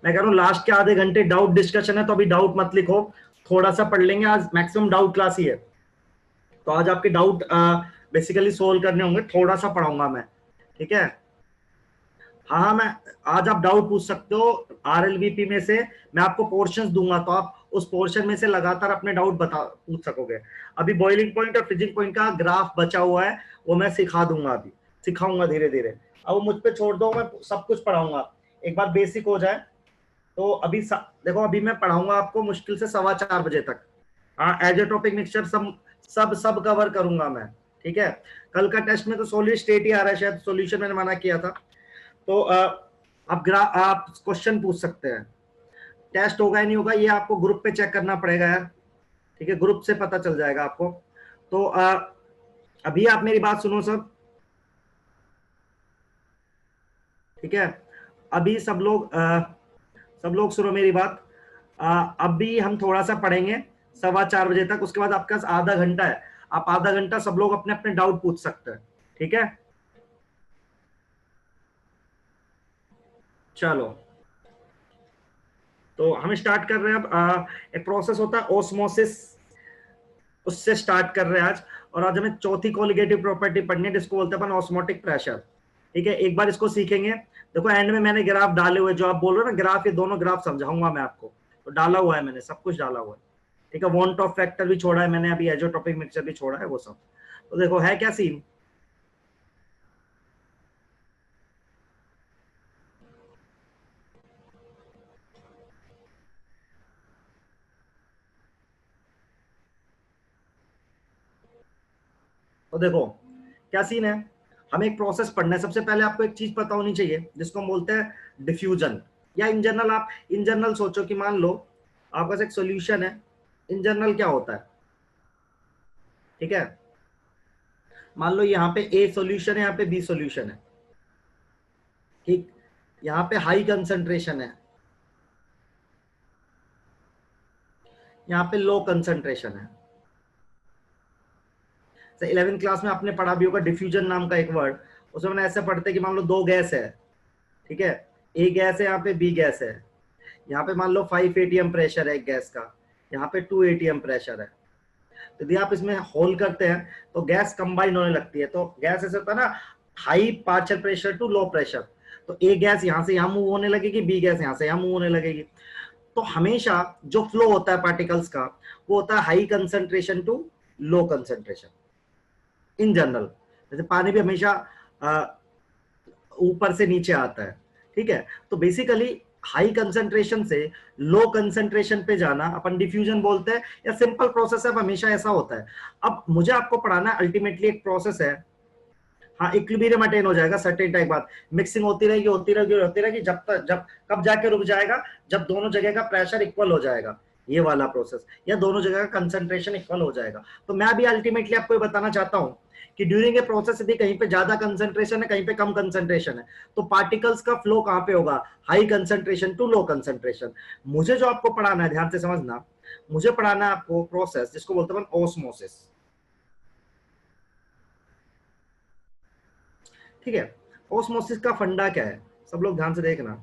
मैं कह रहा हूँ लास्ट के आधे घंटे डाउट डिस्कशन है, तो अभी डाउट मत लिखो, थोड़ा सा पढ़ लेंगे, आज मैक्सिमम डाउट क्लास ही है, तो आज आपके डाउट बेसिकली सोल्व करने होंगे, थोड़ा सा पढ़ाऊंगा मैं, ठीक है। हाँ हाँ, मैं आज आप डाउट पूछ सकते हो, आरएलवीपी में से मैं आपको पोर्शंस दूंगा, तो आप उस पोर्शन में से लगातार अपने डाउट पूछ सकोगे। अभी बॉइलिंग पॉइंट और फ्रीजिंग पॉइंट का ग्राफ बचा हुआ है, वो मैं सिखा दूंगा, अभी सिखाऊंगा धीरे धीरे। अब मुझ पे छोड़ दो, मैं सब कुछ पढ़ाऊंगा, एक बार बेसिक हो जाए तो। अभी देखो, अभी मैं पढ़ाऊंगा आपको मुश्किल से 4:15 बजे तक। हाँ, एज ए टॉपिक मिक्सचर सब कवर करूंगा मैं, ठीक है। कल का टेस्ट में तो सॉलिड स्टेट ही आ रहा है, शायद सॉल्यूशन मैंने मना किया था, तो आप क्वेश्चन पूछ सकते हैं। टेस्ट होगा या नहीं होगा ये आपको ग्रुप पे चेक करना पड़ेगा यार, ठीक है, ग्रुप से पता चल जाएगा आपको। तो अभी आप मेरी बात सुनो सब, ठीक है। अभी सब लोग सुनो मेरी बात। अभी हम थोड़ा सा पढ़ेंगे 4:15 बजे तक, उसके बाद आपके पास आधा घंटा है, आप आधा घंटा सब लोग अपने अपने डाउट पूछ सकते हैं, ठीक है। चलो, तो हम स्टार्ट कर रहे हैं अब। एक प्रोसेस होता है ओस्मोसिस, उससे स्टार्ट कर रहे हैं आज। और आज हमें चौथी कोलिगेटिव प्रॉपर्टी पढ़नी है, जिसको बोलते हैं अपन ऑस्मोटिक प्रेशर, ठीक है। एक बार इसको सीखेंगे। देखो एंड में मैंने ग्राफ डाले हुए, जो आप बोल रहे हो ना ग्राफ, ये दोनों ग्राफ समझाऊंगा मैं आपको, तो डाला हुआ है मैंने, सब कुछ डाला हुआ है, ठीक है। वॉन्ट ऑफ फैक्टर भी छोड़ा है मैंने, अभी एजोट्रोपिक मिक्सचर भी छोड़ा है, वो सब। तो देखो है क्या सीन। तो देखो क्या सीन है, हमें एक प्रोसेस पढ़ना है। सबसे पहले आपको एक चीज पता होनी चाहिए, जिसको हम बोलते हैं डिफ्यूजन, या इन जनरल आप इन जनरल सोचो कि मान लो आपके पास एक सॉल्यूशन है। इन जनरल क्या होता है, ठीक है। मान लो यहाँ पे ए सॉल्यूशन है, यहाँ पे बी सॉल्यूशन है, ठीक। यहाँ पे हाई कंसंट्रेशन है, यहाँ पे लो कंसंट्रेशन है। 11th क्लास में आपने पढ़ा भी होगा डिफ्यूजन नाम का एक वर्ड, उसमें मैंने ऐसे पढ़ते कि मान लो दो गैस है, ठीक है। ए गैस है, यहाँ पे बी गैस है। यहाँ पे मान लो 5 atm प्रेशर है एक गैस का, यहाँ पे 2 atm प्रेशर है। तो यदि आप इसमें होल करते हैं तो गैस कंबाइन होने लगती है। तो गैस ऐसे होता है ना, high partial pressure to low pressure, तो ए गैस यहाँ से यहाँ मूव होने लगेगी, बी गैस यहाँ से यहाँ मूव होने लगेगी। तो हमेशा जो फ्लो होता है पार्टिकल्स का, वो होता है high concentration to low concentration in general. जैसे पानी भी हमेशा ऊपर से नीचे आता है, ठीक है। तो बेसिकली हाई कंसंट्रेशन से लो कंसंट्रेशन पे जाना अपन डिफ्यूजन बोलते हैं, या सिंपल प्रोसेस है, हमेशा ऐसा होता है। अब मुझे आपको पढ़ाना अल्टीमेटली एक प्रोसेस है। हाँ, इक्विलिब्रियम अटेन हो जाएगा सर्टेन टाइम बाद, मिक्सिंग होती रहेगी होती रहेगी होती रहेगी, जब कब जाके रुक जाएगा, जब दोनों जगह का प्रेशर इक्वल हो जाएगा, ये वाला प्रोसेस, या दोनों जगह का कंसंट्रेशन इक्वल हो जाएगा। तो मैं अभी अल्टीमेटली आपको बताना चाहता हूं कि ड्यूरिंग ए प्रोसेस यदि कहीं पे ज्यादा कंसंट्रेशन है, कहीं पे कम कंसंट्रेशन है, तो पार्टिकल्स का फ्लो कहां पे होगा, high concentration to low concentration. मुझे जो आपको पढ़ाना है, ध्यान से समझना, मुझे पढ़ाना है आपको प्रोसेस जिसको बोलते हैं ऑस्मोसिस, ठीक है। ऑस्मोसिस का फंडा क्या है, सब लोग ध्यान से देखना,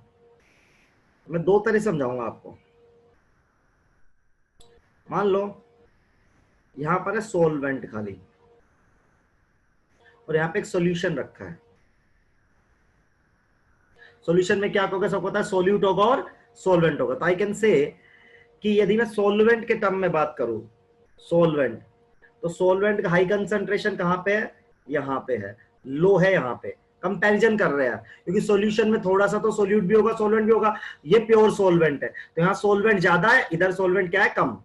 मैं दो तरह समझाऊंगा आपको। मान लो यहां पर है सोलवेंट खाली, और यहाँ पे एक सॉल्यूशन रखा है। सॉल्यूशन में क्या होगा, सब पता है, सोल्यूट होगा और सोलवेंट होगा। तो आई कैन से कि यदि मैं सोलवेंट के टर्म में बात करूं, सोलवेंट, तो सोलवेंट का हाई कंसंट्रेशन कहां पे है, यहां पे है, लो है यहाँ पे। कंपैरिजन कर रहे हैं, क्योंकि सॉल्यूशन में थोड़ा सा तो सोल्यूट भी होगा, सोलवेंट भी होगा, ये प्योर सोलवेंट है, तो यहाँ सोलवेंट ज्यादा है, इधर सोलवेंट क्या है, कम।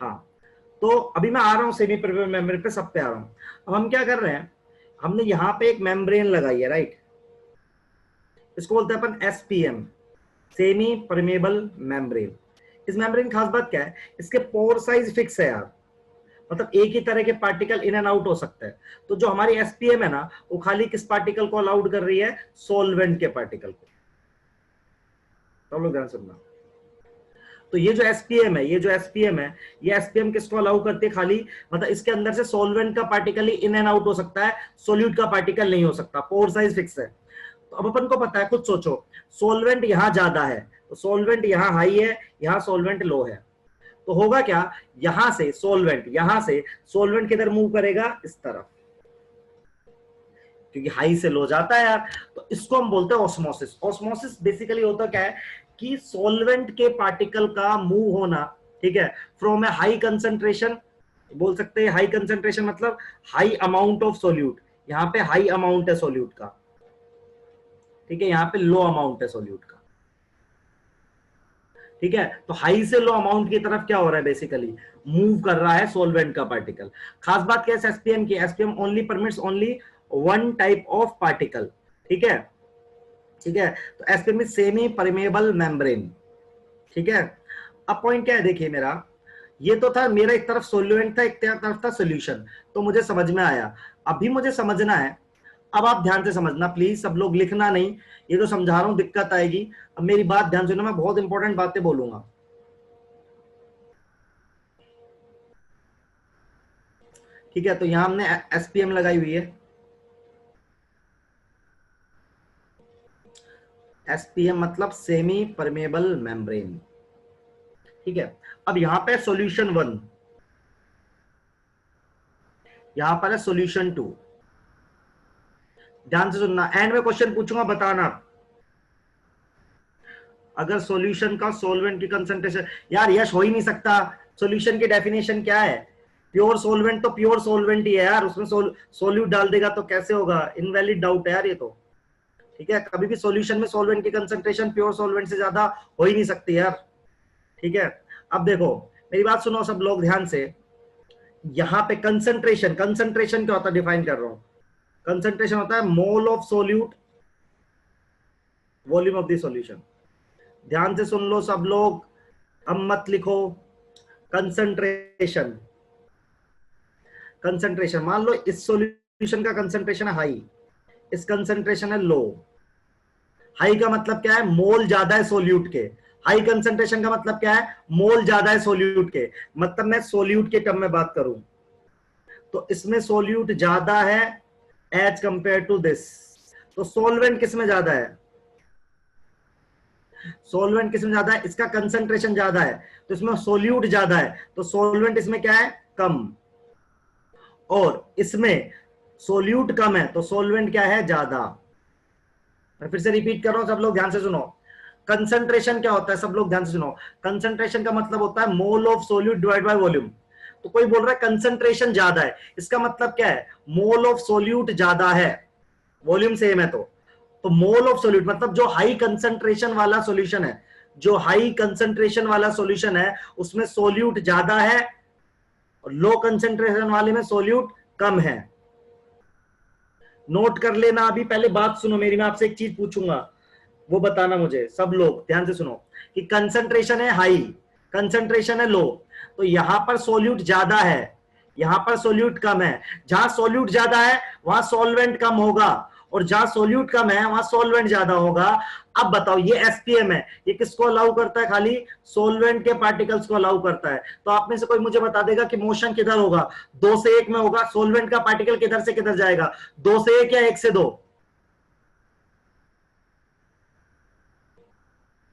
हाँ, तो अभी मैं आ रहा हूं सेमी परमेबल मेम्ब्रेन पे, सब पे आ रहा हूं। अब हम क्या कर रहे हैं, हमने यहां पे एक मेम्ब्रेन लगाई है, राइट, इसको बोलते हैं अपन एसपीएम, सेमी परमेबल मेम्ब्रेन। इस मेम्ब्रेन खास बात क्या है, इसके पोर साइज फिक्स है यार, मतलब एक ही तरह के पार्टिकल इन एंड आउट हो सकते हैं। तो जो हमारी एसपीएम है ना, वो खाली किस पार्टिकल को अलाउड कर रही है, सोलवेंट के पार्टिकल को। तो लोग ध्यान सुनना, तो ये जो एसपीएम है, ये एसपीएम किसको अलाउ करती है, खाली मतलब इसके अंदर से सॉल्वेंट का particle he in and out हो सकता है, सोल्यूट का पार्टिकल नहीं हो सकता, पोर साइज फिक्स है। तो तो अब अपन को पता है, खुद सोचो, सोलवेंट यहां ज्यादा है तो सोलवेंट यहां हाई है, यहां सोलवेंट लो है, तो होगा क्या, यहां से सोलवेंट किधर मूव करेगा, इस तरफ, क्योंकि हाई से लो जाता है यार। तो इसको हम बोलते हैं ऑस्मोसिस। ऑस्मोसिस बेसिकली होता क्या है कि सोलवेंट के पार्टिकल का मूव होना, ठीक है, फ्रॉम ए हाई कंसंट्रेशन, बोल सकते हैं हाई कंसंट्रेशन मतलब हाई अमाउंट ऑफ सोल्यूट, यहां पे हाई अमाउंट है सोल्यूट का, ठीक है, यहां पे लो अमाउंट है सोल्यूट का, ठीक है। तो हाई से लो अमाउंट की तरफ क्या हो रहा है, बेसिकली मूव कर रहा है सोलवेंट का पार्टिकल। खास बात क्या है एसपीएम की, SPM only permits only one type of particle, ठीक है, ठीक है। तो SPM is semi permeable membrane, ठीक है। अब पॉइंट क्या है, देखिए मेरा ये तो था, मेरा एक तरफ सोल्यूएंट था, एक तरफ था सोल्यूशन, तो मुझे समझ में आया। अभी मुझे समझना है, अब आप ध्यान से समझना प्लीज, सब लोग लिखना नहीं, ये तो समझा रहा हूं दिक्कत आएगी। अब मेरी बात ध्यान सुनना, मैं बहुत इंपॉर्टेंट बातें बोलूंगा, ठीक है। तो यहां हमने एसपीएम लगाई हुई है, एसपीएम मतलब सेमी परमेबल मेम्ब्रेन, ठीक है। अब यहां पे सॉल्यूशन 1, यहां पर है सॉल्यूशन 2, ध्यान से सुनना, एंड में क्वेश्चन पूछूंगा, बताना अगर सॉल्यूशन का सॉल्वेंट की कंसंट्रेशन, यार यश हो ही नहीं सकता, सॉल्यूशन की डेफिनेशन क्या है, प्योर सॉल्वेंट तो प्योर सॉल्वेंट ही है यार, उसमें सोल्यूट डाल देगा तो कैसे होगा, इनवैलिड डाउट है यार ये तो, ठीक है। कभी भी सॉल्यूशन में सॉल्वेंट की कंसंट्रेशन प्योर सॉल्वेंट से ज्यादा हो ही नहीं सकती यार, ठीक है। अब देखो मेरी बात सुनो सब लोग ध्यान से, यहां पे कंसंट्रेशन, कंसंट्रेशन क्या होता है डिफाइन कर रहा हूं, कंसंट्रेशन होता है mole of solute volume of the solution. ध्यान से सुन लो सब लोग, अब मत लिखो, कंसंट्रेशन, कंसंट्रेशन मान लो इस सॉल्यूशन का कंसंट्रेशन है हाई, इस कंसंट्रेशन है लो। हाई का मतलब क्या है, मोल ज्यादा है सोल्यूट के, हाई कंसंट्रेशन का मतलब क्या है, मोल ज्यादा है सोल्यूट के, मतलब मैं सोल्यूट के टर्म में बात करूं तो इसमें सोल्यूट ज्यादा है एज कंपेयर टू दिस। तो सोलवेंट किसमें ज्यादा है, सोलवेंट किसमें ज्यादा है, इसका कंसंट्रेशन ज्यादा है तो इसमें सोल्यूट ज्यादा है, तो सोलवेंट इसमें क्या है, कम, और इसमें सोल्यूट कम है तो सोलवेंट क्या है, ज्यादा। मैं फिर से रिपीट कर रहा हूं, सब लोग ध्यान से सुनो, कंसंट्रेशन क्या होता है, सब लोग ध्यान से सुनो, कंसंट्रेशन का मतलब होता है mole of solute divide by volume. तो कोई बोल रहा है कंसंट्रेशन ज्यादा है, इसका मतलब क्या है, मोल ऑफ सोल्यूट ज्यादा है, वॉल्यूम सेम है तो मोल ऑफ सोल्यूट मतलब जो हाई कंसंट्रेशन वाला सॉल्यूशन है, जो हाई कंसंट्रेशन वाला सॉल्यूशन है उसमें सोल्यूट ज्यादा है और लो कंसंट्रेशन वाले में सोल्यूट कम है। नोट कर लेना, अभी पहले बात सुनो मेरी, मैं आपसे एक चीज पूछूंगा वो बताना मुझे, सब लोग ध्यान से सुनो, कि कंसंट्रेशन है हाई, कंसंट्रेशन है लो, तो यहां पर सोल्यूट ज्यादा है, यहां पर सोल्यूट कम है, जहां सोल्यूट ज्यादा है वहां सॉल्वेंट कम होगा, और जहां सोल्यूट कम है वहां सॉल्वेंट ज्यादा होगा। अब बताओ ये एसपीएम है, ये किसको अलाउ करता है, खाली सॉल्वेंट के पार्टिकल्स को अलाउ करता है। तो आप में से कोई मुझे बता देगा कि मोशन किधर होगा, 2 से 1 में होगा, सॉल्वेंट का पार्टिकल किधर से किधर जाएगा, 2 से 1 या 1 से 2,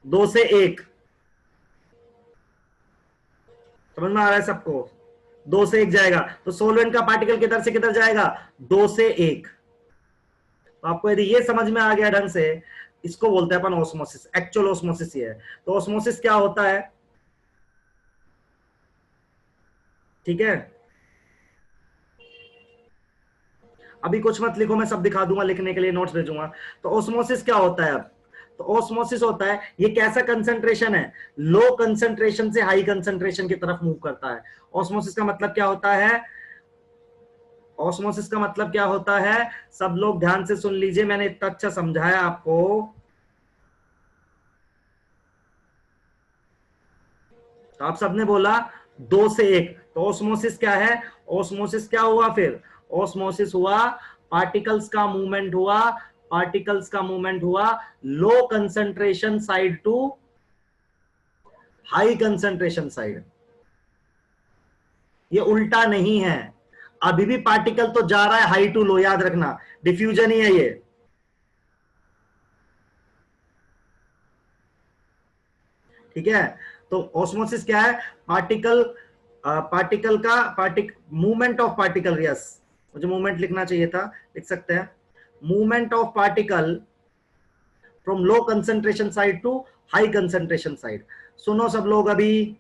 2 से 1, समझ में आ रहा है सबको, 2 से 1 जाएगा, तो सोलवेंट का पार्टिकल किधर से किधर जाएगा, 2 से 1। तो आपको यदि ये समझ में आ गया ढंग से, इसको बोलते हैं अपन ऑस्मोसिस, एक्चुअल ऑस्मोसिस ये है। तो ऑस्मोसिस क्या होता है, ठीक है। अभी कुछ मत लिखो, मैं सब दिखा दूंगा, लिखने के लिए नोट्स भेजूंगा। तो ऑस्मोसिस क्या होता है अब, तो ऑस्मोसिस होता है, ये कैसा कंसंट्रेशन है, लो कंसंट्रेशन से हाई कंसंट्रेशन की तरफ मूव करता है। ऑस्मोसिस का मतलब क्या होता है, ऑस्मोसिस का मतलब क्या होता है, सब लोग ध्यान से सुन लीजिए, मैंने इतना अच्छा समझाया आपको। तो आप सबने बोला 2 से 1, तो ऑस्मोसिस क्या है, ऑस्मोसिस क्या हुआ फिर, ऑस्मोसिस हुआ पार्टिकल्स का मूवमेंट हुआ, पार्टिकल्स का मूवमेंट हुआ low concentration side to high concentration side. ये उल्टा नहीं है, अभी भी पार्टिकल तो जा रहा है हाई टू लो, याद रखना, डिफ्यूजन ही है ये, ठीक है, तो ऑस्मोसिस क्या है? पार्टिकल पार्टिकल का मूवमेंट ऑफ पार्टिकल, यस मुझे मूवमेंट लिखना चाहिए था, लिख सकते हैं movement of particle from low concentration side to high concentration side. सुनो सब लोग, अभी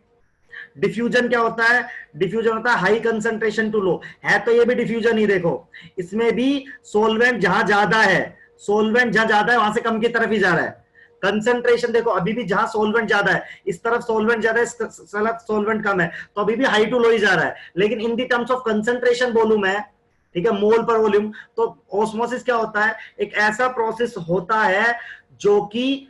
डिफ्यूजन क्या होता है? डिफ्यूजन होता है हाई कंसंट्रेशन टू लो, है तो ये भी डिफ्यूजन ही। देखो इसमें भी सोलवेंट जहां ज्यादा है, सोलवेंट जहां ज्यादा है वहां से कम की तरफ ही जा रहा है। कंसंट्रेशन देखो अभी भी जहां सोलवेंट ज्यादा है, इस तरफ सोलवेंट ज्यादा है, इस तरफ सोलवेंट कम है, तो अभी भी हाई टू लो ही जा रहा है। लेकिन इन दी टर्म्स ऑफ कंसंट्रेशन बोलूं मैं, ठीक है, मोल पर वॉल्यूम, तो ऑस्मोसिस क्या होता है? एक ऐसा प्रोसेस होता है जो कि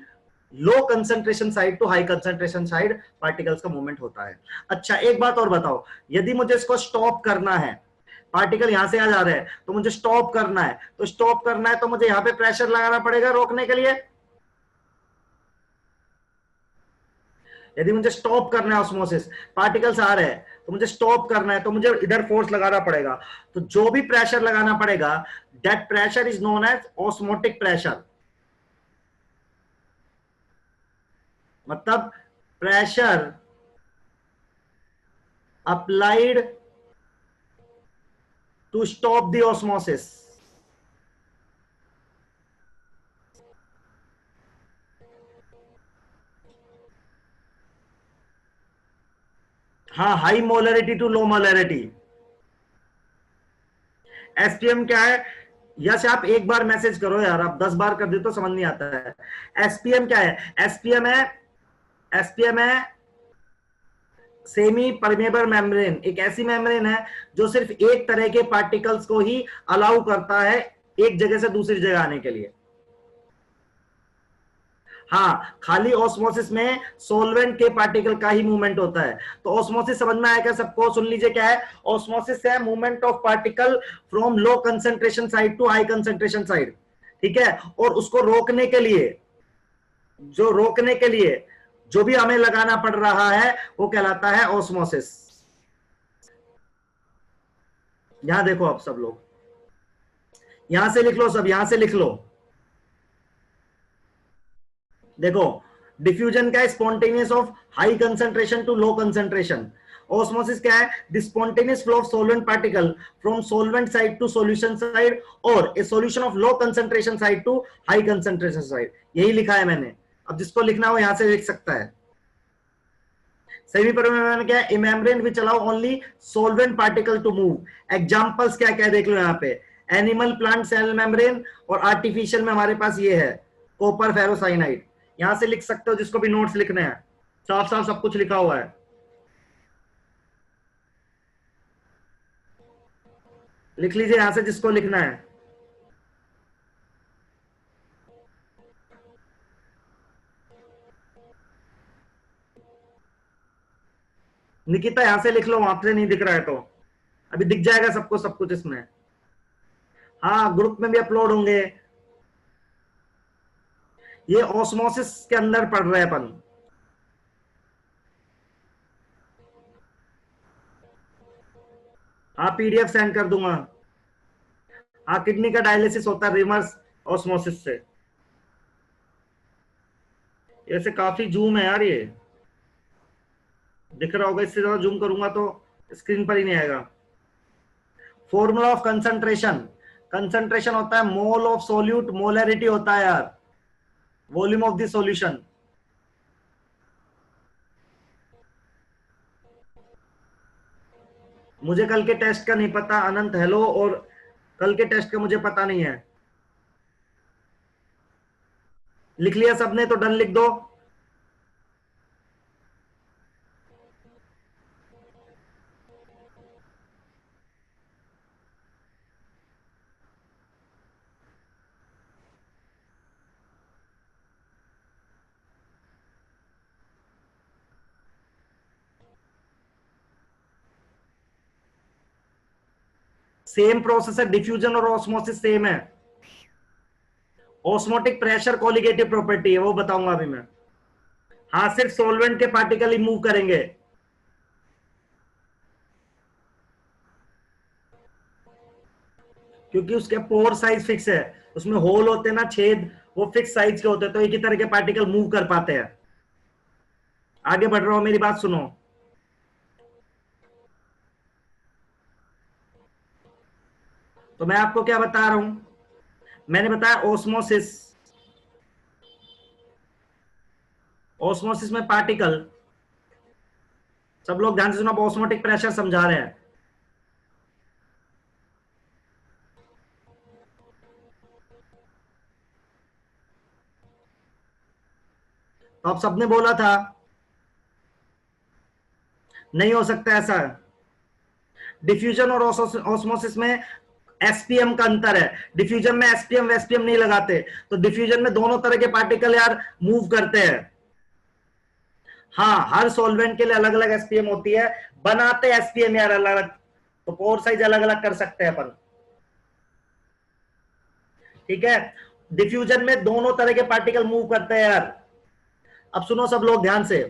low concentration side to high concentration side particles का मूवमेंट होता है। अच्छा एक बात और बताओ, यदि मुझे इसको स्टॉप करना है, पार्टिकल यहां से आ जा रहे हैं तो मुझे स्टॉप करना है, तो स्टॉप करना है तो मुझे यहां पे प्रेशर लगाना पड़ेगा रोकने के लिए। यदि मुझे स्टॉप करना है ऑस्मोसिस, पार्टिकल्स आ रहे हैं तो मुझे स्टॉप करना है, तो मुझे इधर फोर्स लगाना पड़ेगा। तो जो भी प्रेशर लगाना पड़ेगा, that pressure is known as osmotic pressure. मतलब pressure applied to stop the osmosis. हाँ, high molarity to low molarity. SPM क्या है? यस आप एक बार मैसेज करो यार, आप 10 बार कर दे तो समझ नहीं आता है। एसपीएम क्या है? एसपीएम है सेमी परमेबल मेम्ब्रेन। एक ऐसी मेम्ब्रेन है जो सिर्फ एक तरह के पार्टिकल्स को ही अलाउ करता है एक जगह से दूसरी जगह आने के लिए। हाँ, खाली ऑस्मोसिस में सोलवेंट के पार्टिकल का ही मूवमेंट होता है। तो ऑस्मोसिस समझ में आया क्या सबको? सुन लीजिए क्या है ऑस्मोसिस? है movement of particle from low concentration side to high concentration side, ठीक है। और उसको रोकने के लिए, जो भी हमें लगाना पड़ रहा है वो कहलाता है ऑस्मोसिस। यहां देखो आप सब लोग, यहां से लिख लो, सब यहां से लिख लो। देखो डिफ्यूजन क्या है? Spontaneous of high concentration to low concentration. Osmosis क्या है? The spontaneous flow of solvent particle from solvent side to solution side और a solution of low concentration side to high concentration side. यही लिखा है मैंने, अब जिसको लिखना हो यहां से लिख सकता है। सेमी परमेबल क्या है? A membrane which allow only solvent particle to move. Examples क्या क्या देख लो यहाँ पे, एनिमल प्लांट सेल मेम्ब्रेन, और आर्टिफिशियल में हमारे पास ये है कॉपर फेरोसाइनाइड। यहां से लिख सकते हो जिसको भी नोट्स लिखने हैं, साफ साफ सब कुछ लिखा हुआ है, लिख लीजिए यहां से जिसको लिखना है। निकिता यहां से लिख लो, वहां से नहीं दिख रहा है तो अभी दिख जाएगा सबको सब कुछ इसमें। हाँ ग्रुप में भी अपलोड होंगे। ये ऑस्मोसिस के अंदर पढ़ रहे हैं अपन। हाँ पीडीएफ सेंड कर दूंगा। हाँ किडनी का डायलिसिस होता है रिवर्स ऑस्मोसिस से। ऐसे काफी जूम है यार, ये दिख रहा होगा, इससे ज्यादा जूम करूंगा तो स्क्रीन पर ही नहीं आएगा। फॉर्मूला ऑफ कंसंट्रेशन, कंसंट्रेशन होता है मोल ऑफ सोल्यूट, मोलरिटी होता है यार वॉल्यूम ऑफ द सॉल्यूशन। मुझे कल के टेस्ट का नहीं पता अनंत, हेलो, और कल के टेस्ट का मुझे पता नहीं है। लिख लिया सबने तो डन लिख दो। सेम प्रोसेस है, डिफ्यूजन और ऑस्मोसिस सेम है। ऑस्मोटिक प्रेशर कोलिगेटिव प्रॉपर्टी है, वो बताऊंगा अभी मैं। हाँ सिर्फ सॉल्वेंट के पार्टिकल ही मूव करेंगे। क्योंकि उसके पोर साइज फिक्स है, उसमें होल होते हैं ना, छेद, वो फिक्स साइज के होते हैं, तो एक ही तरह के पार्टिकल मूव कर पाते हैं। आगे बढ़ रहा हूं, मेरी बात सुनो। तो मैं आपको क्या बता रहा हूं, मैंने बताया ओस्मोसिस। ओस्मोसिस में पार्टिकल, सब लोग ध्यान से सुनो, ऑस्मोटिक प्रेशर समझा रहे हैं। तो आप सबने बोला था नहीं हो सकता ऐसा। डिफ्यूजन और ऑस्मोसिस में एसपीएम का अंतर है। डिफ्यूजन में एसपीएम वेसपीएम नहीं लगाते, तो डिफ्यूजन में दोनों तरह के पार्टिकल यार मूव करते हैं। हाँ, हर सॉल्वेंट के लिए अलग अलग एसपीएम होती है, बनाते एसपीएम यार अलग अलग, तो पोर साइज अलग अलग कर सकते हैं अपन। ठीक है, डिफ्यूजन में दोनों तरह के पार्टिकल मूव करते हैं यार। अब सुनो सब लोग ध्यान से,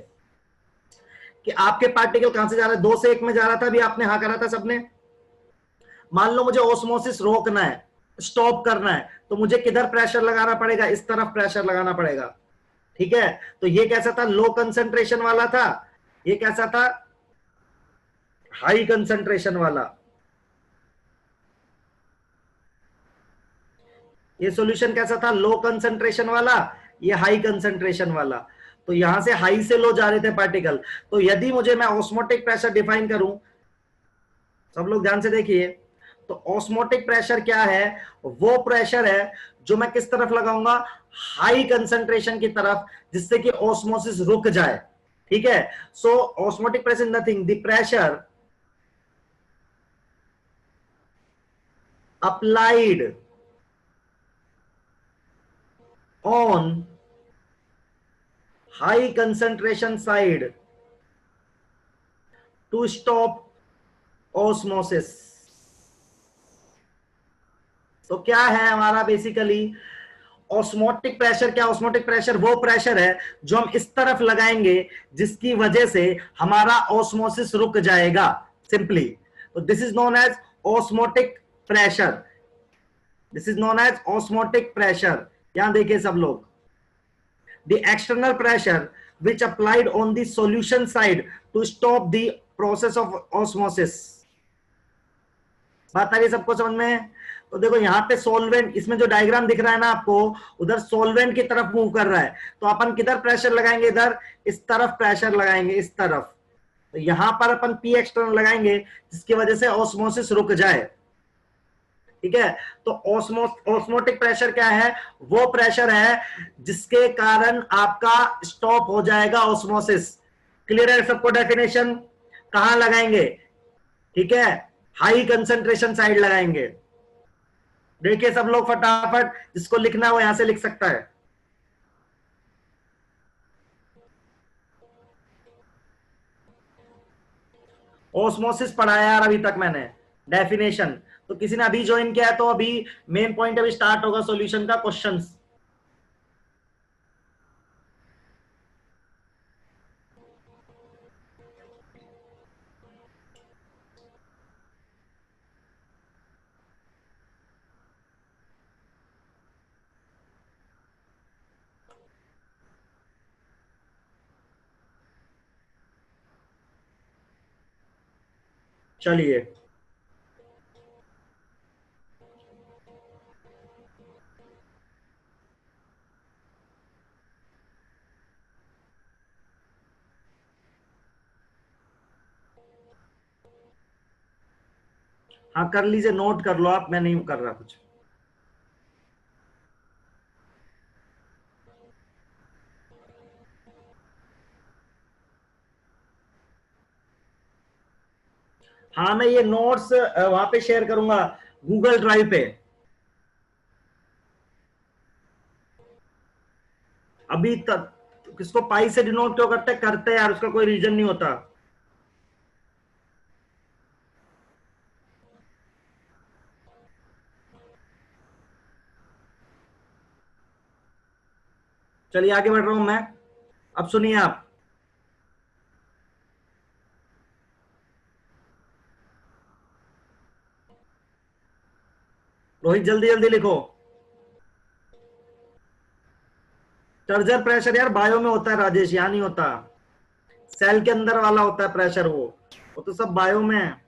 कि आपके पार्टिकल कहां से जा रहा है, 2 से 1 में जा रहा था, अभी आपने हाँ करा था सबने। मान लो मुझे ऑस्मोसिस रोकना है, स्टॉप करना है, तो मुझे किधर प्रेशर लगाना पड़ेगा, इस तरफ प्रेशर लगाना पड़ेगा। ठीक है, तो ये कैसा था, लो कंसंट्रेशन वाला था, ये कैसा था, हाई कंसंट्रेशन वाला। ये सॉल्यूशन कैसा था, लो कंसंट्रेशन वाला, ये हाई कंसंट्रेशन वाला। तो यहां से हाई से लो जा रहे थे पार्टिकल। तो यदि मुझे मैं ऑस्मोटिक प्रेशर डिफाइन करूं, सब लोग ध्यान से देखिए, तो ऑस्मोटिक प्रेशर क्या है, वो प्रेशर है जो मैं किस तरफ लगाऊंगा, हाई कंसंट्रेशन की तरफ, जिससे कि ऑस्मोसिस रुक जाए। ठीक है, so osmotic pressure nothing the pressure applied on high concentration side to stop osmosis। तो क्या है हमारा बेसिकली ऑस्मोटिक प्रेशर, क्या ऑस्मोटिक प्रेशर वो प्रेशर है जो हम इस तरफ लगाएंगे, जिसकी वजह से हमारा ऑस्मोसिस रुक जाएगा सिंपली। तो this is known as osmotic pressure, this is known as osmotic pressure. यहां देखिए सब लोग, the external pressure which applied on the solution side to stop the process of osmosis। बात आ रही है सबको समझ में। तो देखो यहाँ पे सॉल्वेंट, इसमें जो डायग्राम दिख रहा है ना आपको, उधर सॉल्वेंट की तरफ मूव कर रहा है, तो अपन किधर प्रेशर लगाएंगे, इधर इस तरफ प्रेशर लगाएंगे, इस तरफ। तो यहां पर अपन पी एक्सटर्नल लगाएंगे, जिसकी वजह से ऑस्मोसिस रुक जाए। ठीक है, तो ऑस्मोटिक प्रेशर क्या है, वो प्रेशर है जिसके कारण आपका स्टॉप हो जाएगा ऑस्मोसिस। क्लियर है सबको डेफिनेशन, कहां लगाएंगे, ठीक है, हाई कंसंट्रेशन साइड लगाएंगे। देखिए सब लोग फटाफट, जिसको लिखना है वो यहां से लिख सकता है। ऑस्मोसिस पढ़ाया यार अभी तक मैंने, डेफिनेशन। तो किसी ने अभी ज्वाइन किया है तो अभी मेन पॉइंट अभी स्टार्ट होगा सॉल्यूशन का, क्वेश्चंस। चलिए, हाँ कर लीजिए, नोट कर लो आप, मैं नहीं कर रहा कुछ। हाँ मैं ये नोट्स वहां पे शेयर करूंगा, गूगल ड्राइव पे। अभी तक किसको पाई से डिनोट क्यों करते हैं यार, उसका कोई रीजन नहीं होता। चलिए आगे बढ़ रहा हूं मैं, अब सुनिए आप। रोहित जल्दी जल्दी लिखो। टर्जर प्रेशर यार बायो में होता है राजेश, यहां नहीं होता। सेल के अंदर वाला होता है प्रेशर, वो तो सब बायो में है।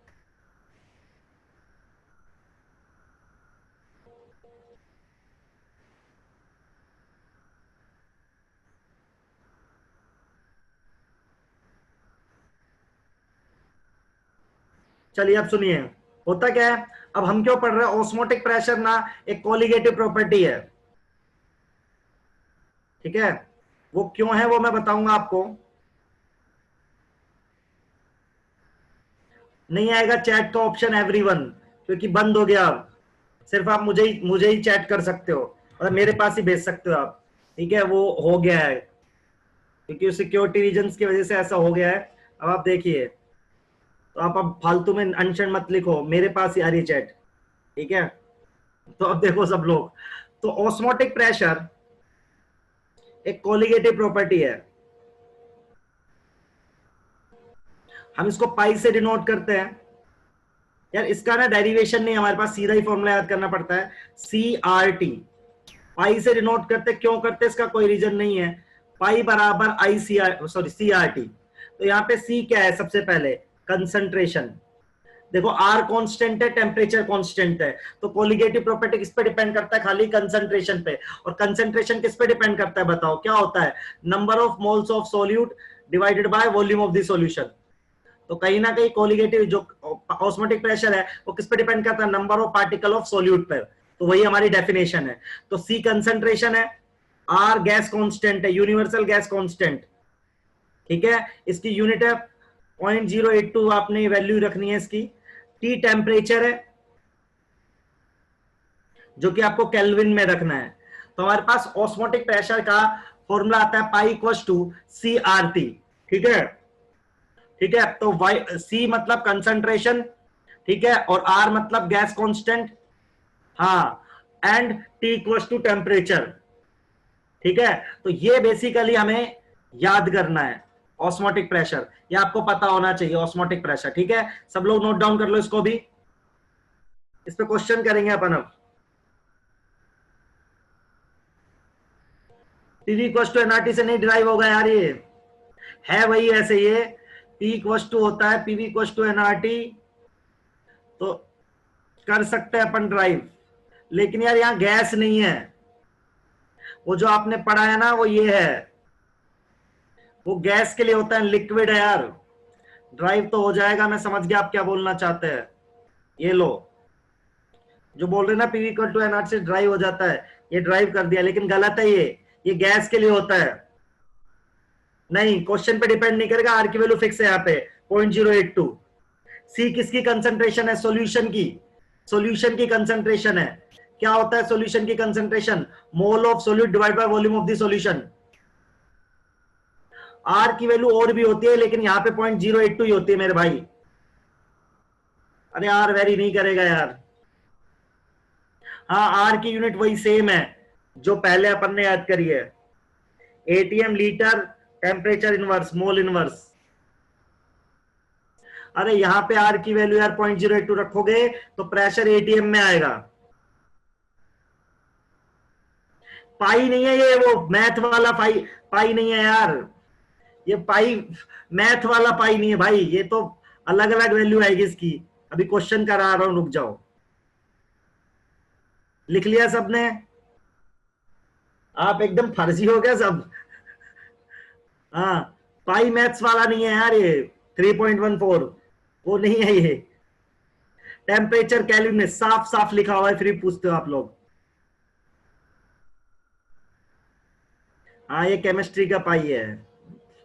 चलिए अब सुनिए, होता क्या है, अब हम क्यों पढ़ रहे हैं, ऑस्मोटिक प्रेशर ना एक कोलिगेटिव प्रॉपर्टी है, ठीक है। वो क्यों है वो मैं बताऊंगा आपको। नहीं आएगा चैट का ऑप्शन एवरीवन, क्योंकि बंद हो गया अब। सिर्फ आप मुझे ही चैट कर सकते हो और मेरे पास ही भेज सकते हो आप, ठीक है। वो हो गया है क्योंकि सिक्योरिटी रीजंस की वजह से ऐसा हो गया है। अब आप देखिए, तो आप अब फालतू में अनशन मत लिखो, मेरे पास ही आ रही चैट, ठीक है। तो अब देखो सब लोग, तो ऑस्मोटिक प्रेशर एक कोलिगेटिव प्रॉपर्टी है। हम इसको पाई से डिनोट करते हैं। यार इसका ना डेरिवेशन नहीं, हमारे पास सीधा ही फॉर्मूला याद करना पड़ता है, सी आर टी। पाई से डिनोट करते, क्यों करते इसका कोई रीजन नहीं है। पाई बराबर I C R, sorry C R T. तो यहाँ पे सी क्या है, सबसे पहले कंसंट्रेशन। देखो आर कांस्टेंट है, टेम्परेचर कांस्टेंट है, तो कोलिगेटिव प्रॉपर्टी किस पे डिपेंड करता है, खाली कंसंट्रेशन पे। और कंसंट्रेशन किस पे डिपेंड करता है बताओ, क्या होता है, number of moles of solute divided by volume of the solution. तो कहीं ना कहीं कोलिगेटिव जो ऑस्मोटिक प्रेशर है वो किस पे डिपेंड करता है, number of particle of solute पर। तो वही हमारी डेफिनेशन है। तो सी कंसंट्रेशन है, आर गैस कांस्टेंट है, यूनिवर्सल गैस कांस्टेंट, ठीक है। इसकी यूनिट है 0.082, आपने वैल्यू रखनी है इसकी। टी टेम्परेचर है जो कि आपको केल्विन में रखना है। तो हमारे पास ऑस्मोटिक प्रेशर का फॉर्मूला आता है pi equal to C R T, ठीक है। ठीक है, तो वाई सी मतलब कंसंट्रेशन, ठीक है, और आर मतलब गैस कांस्टेंट, हाँ, and T equal to temperature, ठीक है। तो ये बेसिकली हमें याद करना है ऑस्मोटिक प्रेशर, ये आपको पता होना चाहिए ऑस्मोटिक प्रेशर, ठीक है। सब लोग नोट डाउन कर लो इसको भी, इस पे क्वेश्चन करेंगे अपन अब। पीवी इक्वल टू एनआरटी से नहीं डिराइव होगा यार, ये है वही ऐसे, ये पी इक्वल टू होता है पीवी इक्वल टू एनआरटी, तो कर सकते हैं अपन ड्राइव। लेकिन यार यहाँ गैस नहीं है, वो जो आपने पढ़ा है ना वो ये है, वो गैस के लिए होता है, लिक्विड है यार। ड्राइव तो हो जाएगा, मैं समझ गया आप क्या बोलना चाहते हैं। ये लो, जो बोल रहे ना पीवी इक्वल टू एनआर से ड्राइव हो जाता है, ये ड्राइव कर दिया, लेकिन गलत है ये गैस के लिए होता है। नहीं, क्वेश्चन पे डिपेंड नहीं करेगा, आर की वैल्यू फिक्स है यहाँ पे 0.082। सी किसकी कंसंट्रेशन है, सॉल्यूशन की, सॉल्यूशन की कंसंट्रेशन है। क्या होता है सॉल्यूशन की concentration, mole of solute divide by volume of the solution. R की वैल्यू और भी होती है, लेकिन यहाँ पे 0.082 ही होती है मेरे भाई। अरे आर वेरी नहीं करेगा यार। हाँ, आर की यूनिट वही सेम है जो पहले अपन ने याद करी है, ATM litre, temperature inverse, mole inverse. अरे यहाँ पे आर की वैल्यू यार 0.082 रखोगे तो प्रेशर एटीएम में आएगा। पाई नहीं है ये, वो मैथ वाला पाई, पाई नहीं है यार ये पाई, मैथ वाला पाई नहीं है भाई, ये तो अलग अलग वैल्यू आएगी इसकी। अभी क्वेश्चन करा रहा हूं, रुक जाओ। लिख लिया सबने, आप एकदम फर्जी हो गया सब। हाँ, पाई मैथ्स वाला नहीं है यार ये, 3.14 वो नहीं है ये। टेम्परेचर केल्विन में साफ साफ लिखा हुआ है, फिर पूछते हो आप लोग। हाँ, ये केमिस्ट्री का पाई है।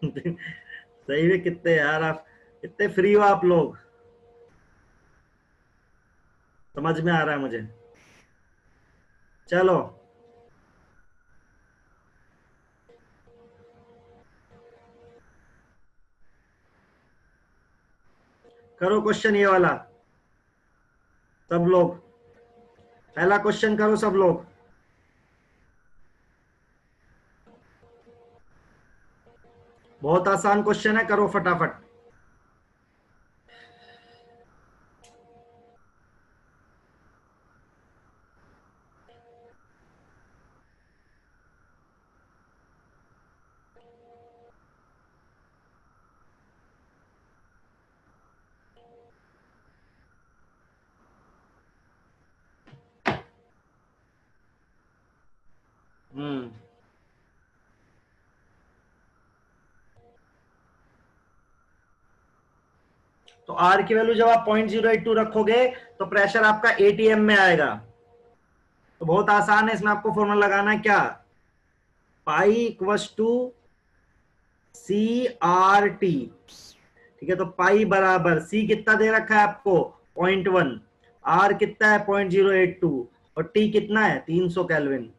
सही में कितने यार आप, कितने फ्री हो आप लोग, समझ में आ रहा है मुझे। चलो करो क्वेश्चन ये वाला, सब लोग पहला क्वेश्चन करो सब लोग। बहुत आसान क्वेश्चन है, करो फटाफट। तो आर की वैल्यू जब आप 0.082 रखोगे तो प्रेशर आपका एटीएम में आएगा। तो बहुत आसान है, इसमें आपको फॉर्मूला लगाना है क्या, pi equals to C R T. ठीक है, तो पाई बराबर सी कितना दे रखा है आपको 0.1, आर कितना है 0.082 और टी कितना है 300 केल्विन।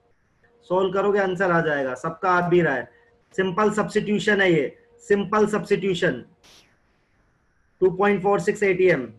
सोल्व करोगे आंसर आ जाएगा, सबका आ भी रहा है। सिंपल सब्स्टिट्यूशन है ये, सिंपल सब्स्टिट्यूशन। 2.46 एटीएम।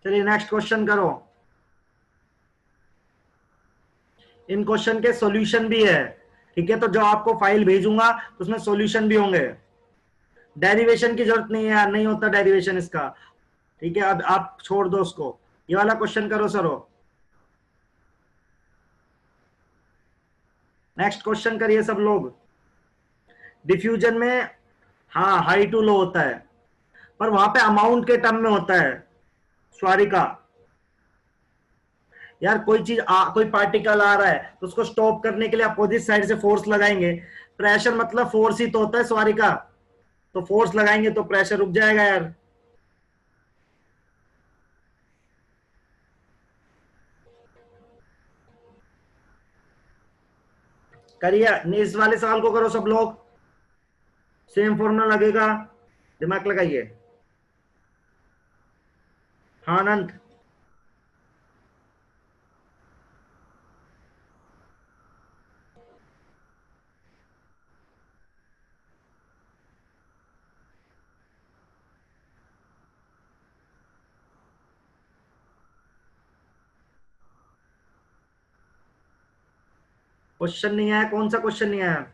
चलिए नेक्स्ट क्वेश्चन करो। इन क्वेश्चन के सॉल्यूशन भी है। ठीक है, तो जो आपको फाइल भेजूंगा तो उसमें सॉल्यूशन भी होंगे। डेरिवेशन की जरूरत नहीं है यार, नहीं होता डेरिवेशन इसका। ठीक है, अब आप छोड़ दो उसको। ये वाला क्वेश्चन करो सरो। नेक्स्ट क्वेश्चन करिए सब लोग। डिफ्यूजन में हाँ हाई टू लो होता है, पर वहां पे अमाउंट के टर्म में होता है स्वारिका। यार कोई चीज कोई पार्टिकल आ रहा है तो उसको स्टॉप करने के लिए अपोजिट साइड से फोर्स लगाएंगे। प्रेशर मतलब फोर्स ही तो होता है स्वारिका, तो फोर्स लगाएंगे तो प्रेशर रुक जाएगा यार। करिए, इस वाले सवाल को करो सब लोग, सेम फॉर्मूला लगेगा, दिमाग लगाइए। हाँ अनंत। क्वेश्चन नहीं आया, कौन सा क्वेश्चन नहीं आया?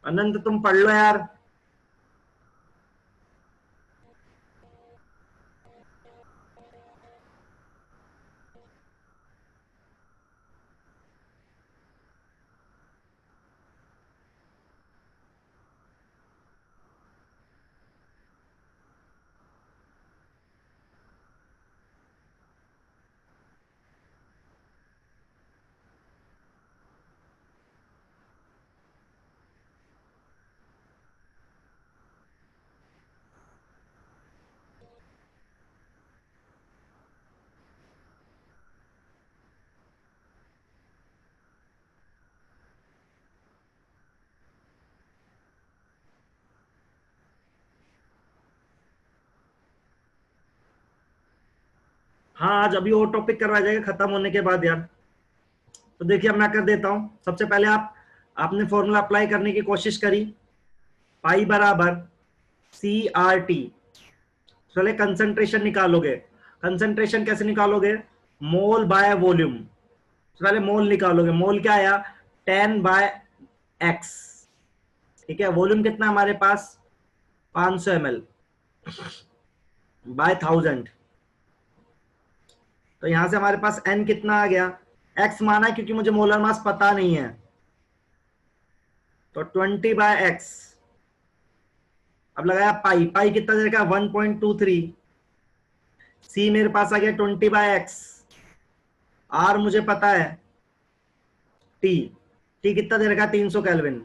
अनंत तुम पढ़ लो यार। हाँ आज अभी और टॉपिक करवाया जाएगा खत्म होने के बाद यार। तो देखिए अब मैं कर देता हूं। सबसे पहले आपने फॉर्मूला अप्लाई करने की कोशिश करी, पाई बराबर सी आर टी। चले कंसंट्रेशन निकालोगे। कंसंट्रेशन कैसे निकालोगे, मोल बाय वॉल्यूम। पहले मोल निकालोगे, मोल क्या आया 10/x। ठीक है, वॉल्यूम कितना हमारे पास 500 ml बाय 1000। तो यहां से हमारे पास n कितना आ गया, x माना है क्योंकि मुझे मोलर मास पता नहीं है, तो 20/x। अब लगाया पाई, पाई कितना दे रखा 1.23। सी मेरे पास आ गया 20/x। आर मुझे पता है, टी, टी कितना दे रखा 300 केल्विन।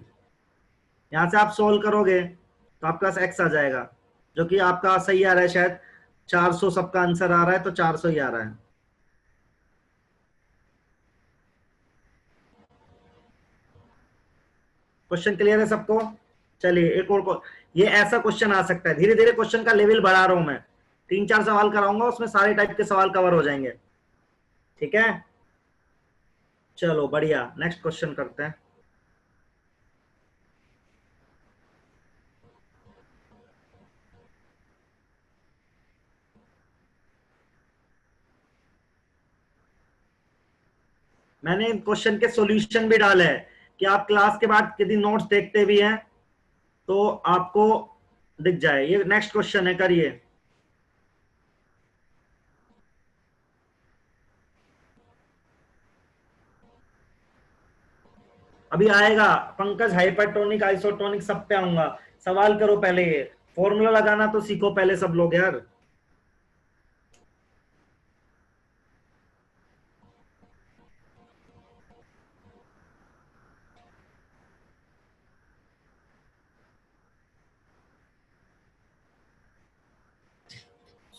यहां से आप सोल्व करोगे तो आपके पास x आ जाएगा, जो कि आपका सही आ रहा है शायद 400। सबका आंसर आ रहा है तो 400 ही आ रहा है। क्वेश्चन क्लियर है सबको? चलिए एक और ये ऐसा क्वेश्चन आ सकता है, धीरे धीरे क्वेश्चन का लेवल बढ़ा रहा हूं मैं। 3-4 सवाल कराऊंगा, उसमें सारे टाइप के सवाल कवर हो जाएंगे। ठीक है, चलो बढ़िया, नेक्स्ट क्वेश्चन करते हैं। मैंने क्वेश्चन के सॉल्यूशन भी डाले हैं कि आप क्लास के बाद यदि नोट्स देखते भी हैं तो आपको दिख जाए। ये नेक्स्ट क्वेश्चन है, करिए। अभी आएगा पंकज, हाइपरटोनिक आइसोटोनिक सब पे आऊंगा। सवाल करो पहले, ये फॉर्मूला लगाना तो सीखो पहले सब लोग यार।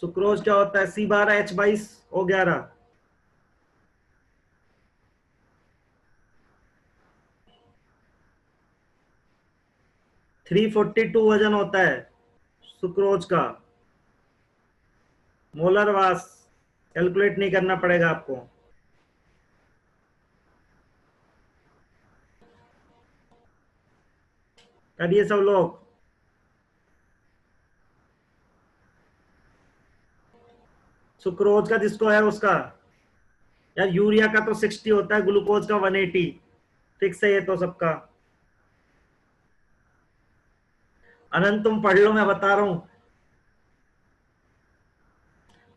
सुक्रोज क्या होता है? C12H22O11। 342 वजन होता है सुक्रोज का। मोलर मास कैलकुलेट नहीं करना पड़ेगा आपको। करिए सब लोग। सुक्रोज का जिसको है उसका, यार यूरिया का तो 60 होता है, ग्लूकोज का 180। फिक्स है ये तो सबका। अनंत तुम पढ़ लो, मैं बता रहा हूं।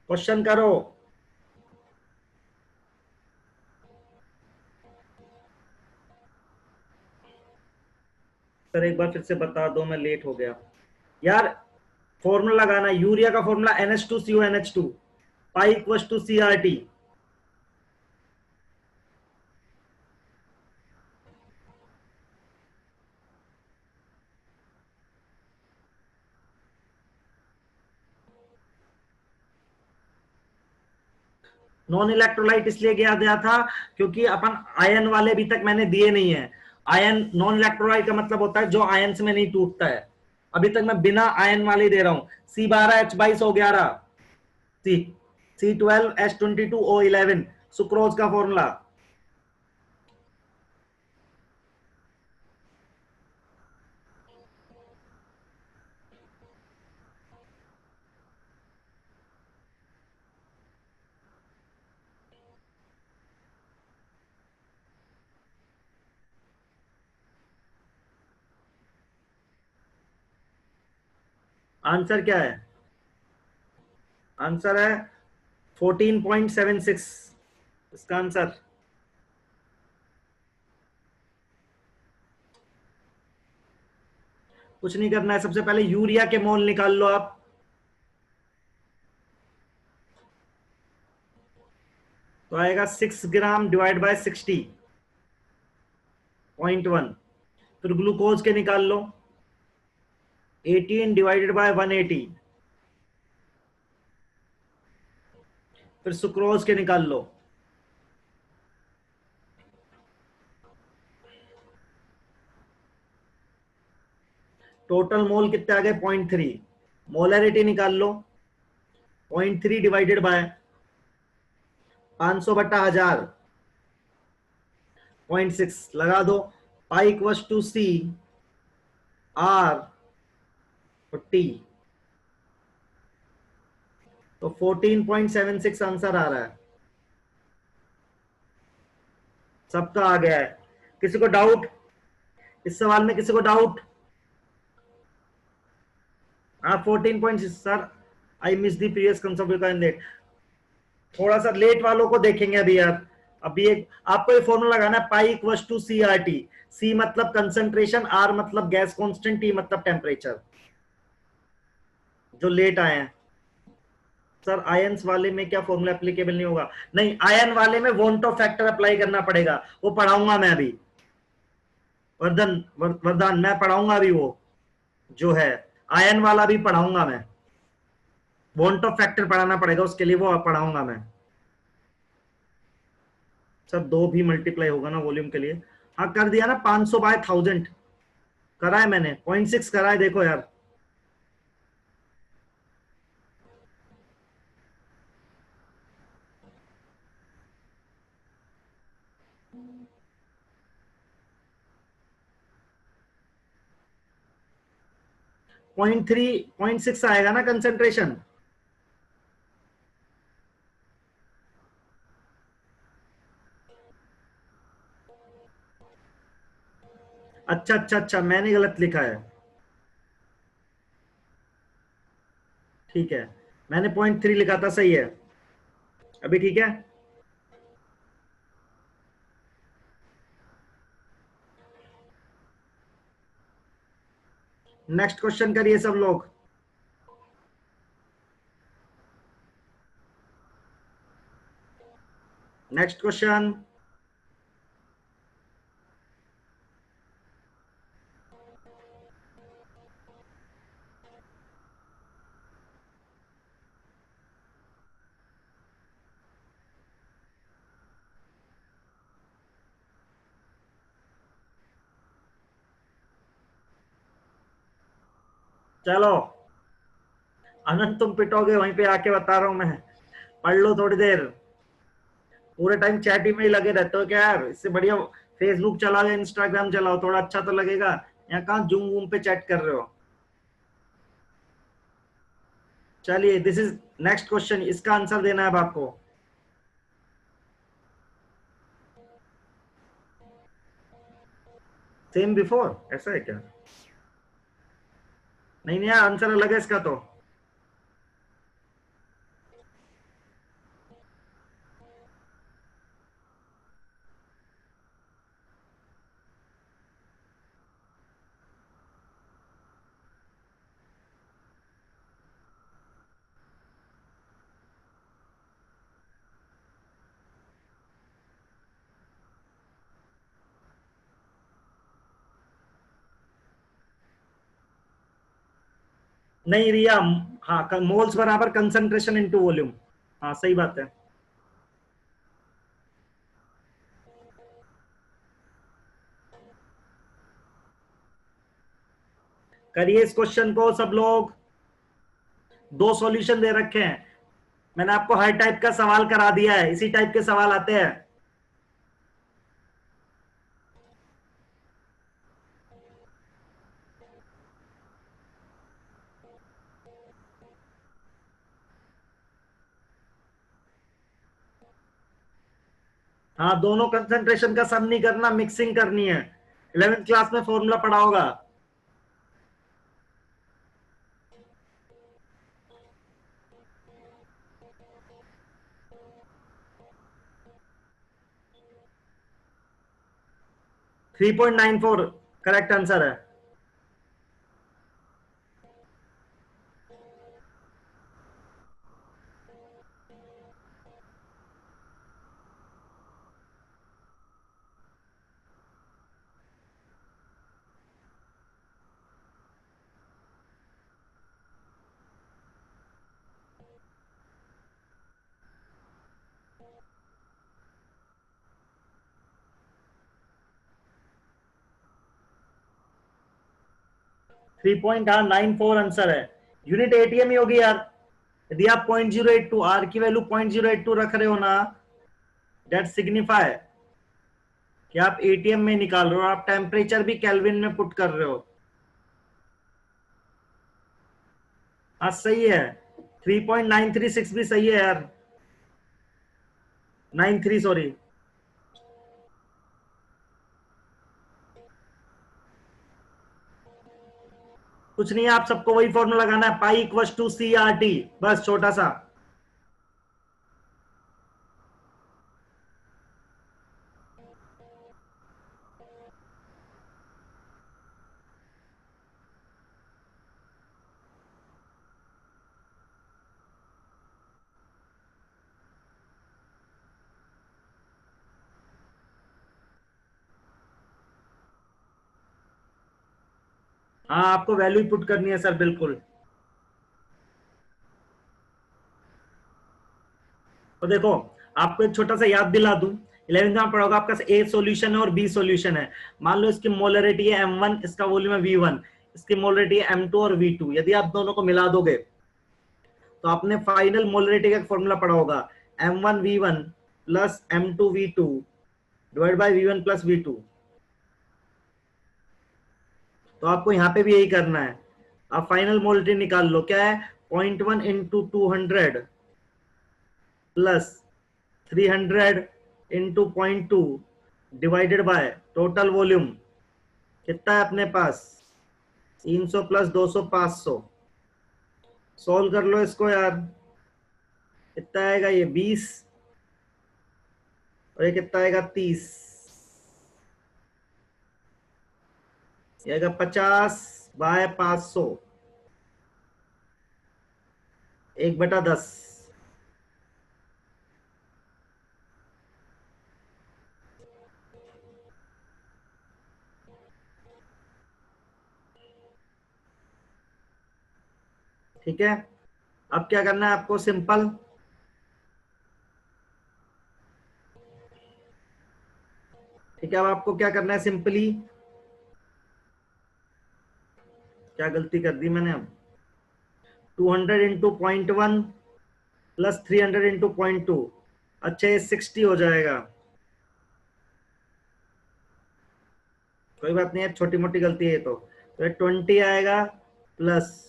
क्वेश्चन करो। सर एक बार फिर से बता दो, मैं लेट हो गया यार। फॉर्मूला लगाना, यूरिया का formula NH2CONH2, pi equal to CRT। Non electrolyte इसलिए गया दिया था क्योंकि अपन आयन वाले अभी तक मैंने दिए नहीं है। आयन नॉन इलेक्ट्रोलाइट का मतलब होता है जो आयन में नहीं टूटता है। अभी तक मैं बिना आयन वाले दे रहा हूं। C12H22O11, सी C12H22O11 सुक्रोज का फॉर्मूला। आंसर क्या है? आंसर है 14.76 इसका आंसर। कुछ नहीं करना है, सबसे पहले यूरिया के मोल निकाल लो आप। तो आएगा 6 ग्राम डिवाइड बाय 60.1। फिर ग्लूकोज के निकाल लो, 18 डिवाइडेड बाय 180। फिर सुक्रोज के निकाल लो, टोटल मोल कितने आ गए? 0.3। मोलरिटी निकाल लो, 0.3 डिवाइडेड बाय 500/1000, 0.6 लगा दो। Pi equal to CR/T। तो 14.76 आंसर आ रहा है। सबका आ गया है। किसी को डाउट इस सवाल में? किसी को डाउट? हाँ 14.6 sir. I miss the previous concept. थोड़ा सा लेट वालों को देखेंगे अभी यार। अभी एक आपको ये फॉर्मूला लगाना है, pi equal to CRT। C मतलब कंसंट्रेशन, R मतलब गैस कांस्टेंट, T मतलब टेम्परेचर। जो लेट आए हैं सर, आयंस वाले में क्या फॉर्मूला एप्लीकेबल नहीं होगा? नहीं, आयन वाले में वॉन्ट ऑफ फैक्टर अप्लाई करना पड़ेगा, वो पढ़ाऊंगा मैं अभी। वरदान मैं पढ़ाऊंगा अभी, वो जो है आयन वाला भी पढ़ाऊंगा मैं। वॉन्ट ऑफ फैक्टर पढ़ाना पड़ेगा उसके लिए, वो पढ़ाऊंगा मैं। सर 2 भी मल्टीप्लाई होगा ना वॉल्यूम के लिए? हाँ कर दिया ना, 500/1000 करा है मैंने, 0.6 करा है, देखो यार। पॉइंट 0.6 आएगा ना कंसेंट्रेशन। अच्छा अच्छा अच्छा, मैंने गलत लिखा है, ठीक है, मैंने 0.3 लिखा था, सही है, अभी ठीक है। नेक्स्ट क्वेश्चन करिए सब लोग। Next question. चलो अनंत, तुम पिटोगे वहीं पे आके, बता रहा हूं मैं, पढ़ लो थोड़ी देर। पूरे टाइम चैट ही में ही लगे रहते हो क्या यार, इससे बढ़िया फेसबुक चलाओ या इंस्टाग्राम चलाओ, थोड़ा अच्छा तो लगेगा। यहाँ कहाँ जूम वूम पे चैट कर रहे हो। चलिए दिस इज नेक्स्ट क्वेश्चन, इसका आंसर देना है अब आपको। सेम बिफोर, ऐसा है क्या? नहीं नहीं, आंसर अलग है इसका तो। नहीं रिया, हाँ, मोल्स बराबर कंसंट्रेशन इनटू वॉल्यूम। हाँ सही बात है। करिए इस क्वेश्चन को सब लोग। दो सॉल्यूशन दे रखे हैं, मैंने आपको हर टाइप का सवाल करा दिया है, इसी टाइप के सवाल आते हैं। हाँ, दोनों कंसंट्रेशन का सम नहीं करना, मिक्सिंग करनी है। 11th क्लास में फॉर्मूला पढ़ा होगा। 3.94 करेक्ट आंसर है। थ्री पॉइंट, हाँ 94 आंसर है। यूनिट एटीएम ही होगी यार। यदि आप 0.082 आर की वैल्यू 0.082 रख रहे हो ना, दैट सिग्निफाई कि आप एटीएम में निकाल रहे हो, आप टेम्परेचर भी केल्विन में पुट कर रहे हो। हाँ सही है, 3.936 भी सही है यार, 93 सॉरी। कुछ नहीं है, आप सबको वही फॉर्मूला लगाना है, pi equal to C R T, बस छोटा सा। हाँ आपको वैल्यू पुट करनी है सर, बिल्कुल। तो देखो, आपको एक छोटा सा याद दिला दूं, 11th में पढ़ोगा, आपका ए सॉल्यूशन है और बी सॉल्यूशन है। मान लो इसकी मोलरिटी है M1, इसका वॉल्यूम है V1, इसकी मोलरिटी है M2 और V2। यदि आप दोनों को मिला दोगे तो आपने फाइनल मोलरिटी का फॉर्मूला पढ़ा होगा, M1V1 plus M2V2 divide by V1 plus V2। तो आपको यहाँ पे भी यही करना है। आप फाइनल मोलरिटी निकाल लो, क्या है, 0.1 into 200 plus 300 into 0.2 divided by total volume कितना है अपने पास, 300 प्लस 200 500। सोल्व कर लो इसको यार, कितना आएगा ये 20 और ये कितना आएगा 30, ये आएगा 50 बाय 500, 1/10। ठीक है, अब क्या करना है आपको, सिंपल ठीक है, अब आपको क्या करना है, सिंपली क्या गलती कर दी मैंने, अब 200 इंटू 0.1 प्लस 300 इंटू 0.2, अच्छा ये 60 हो जाएगा, कोई बात नहीं है, छोटी मोटी गलती है ये तो ये 20 आएगा प्लस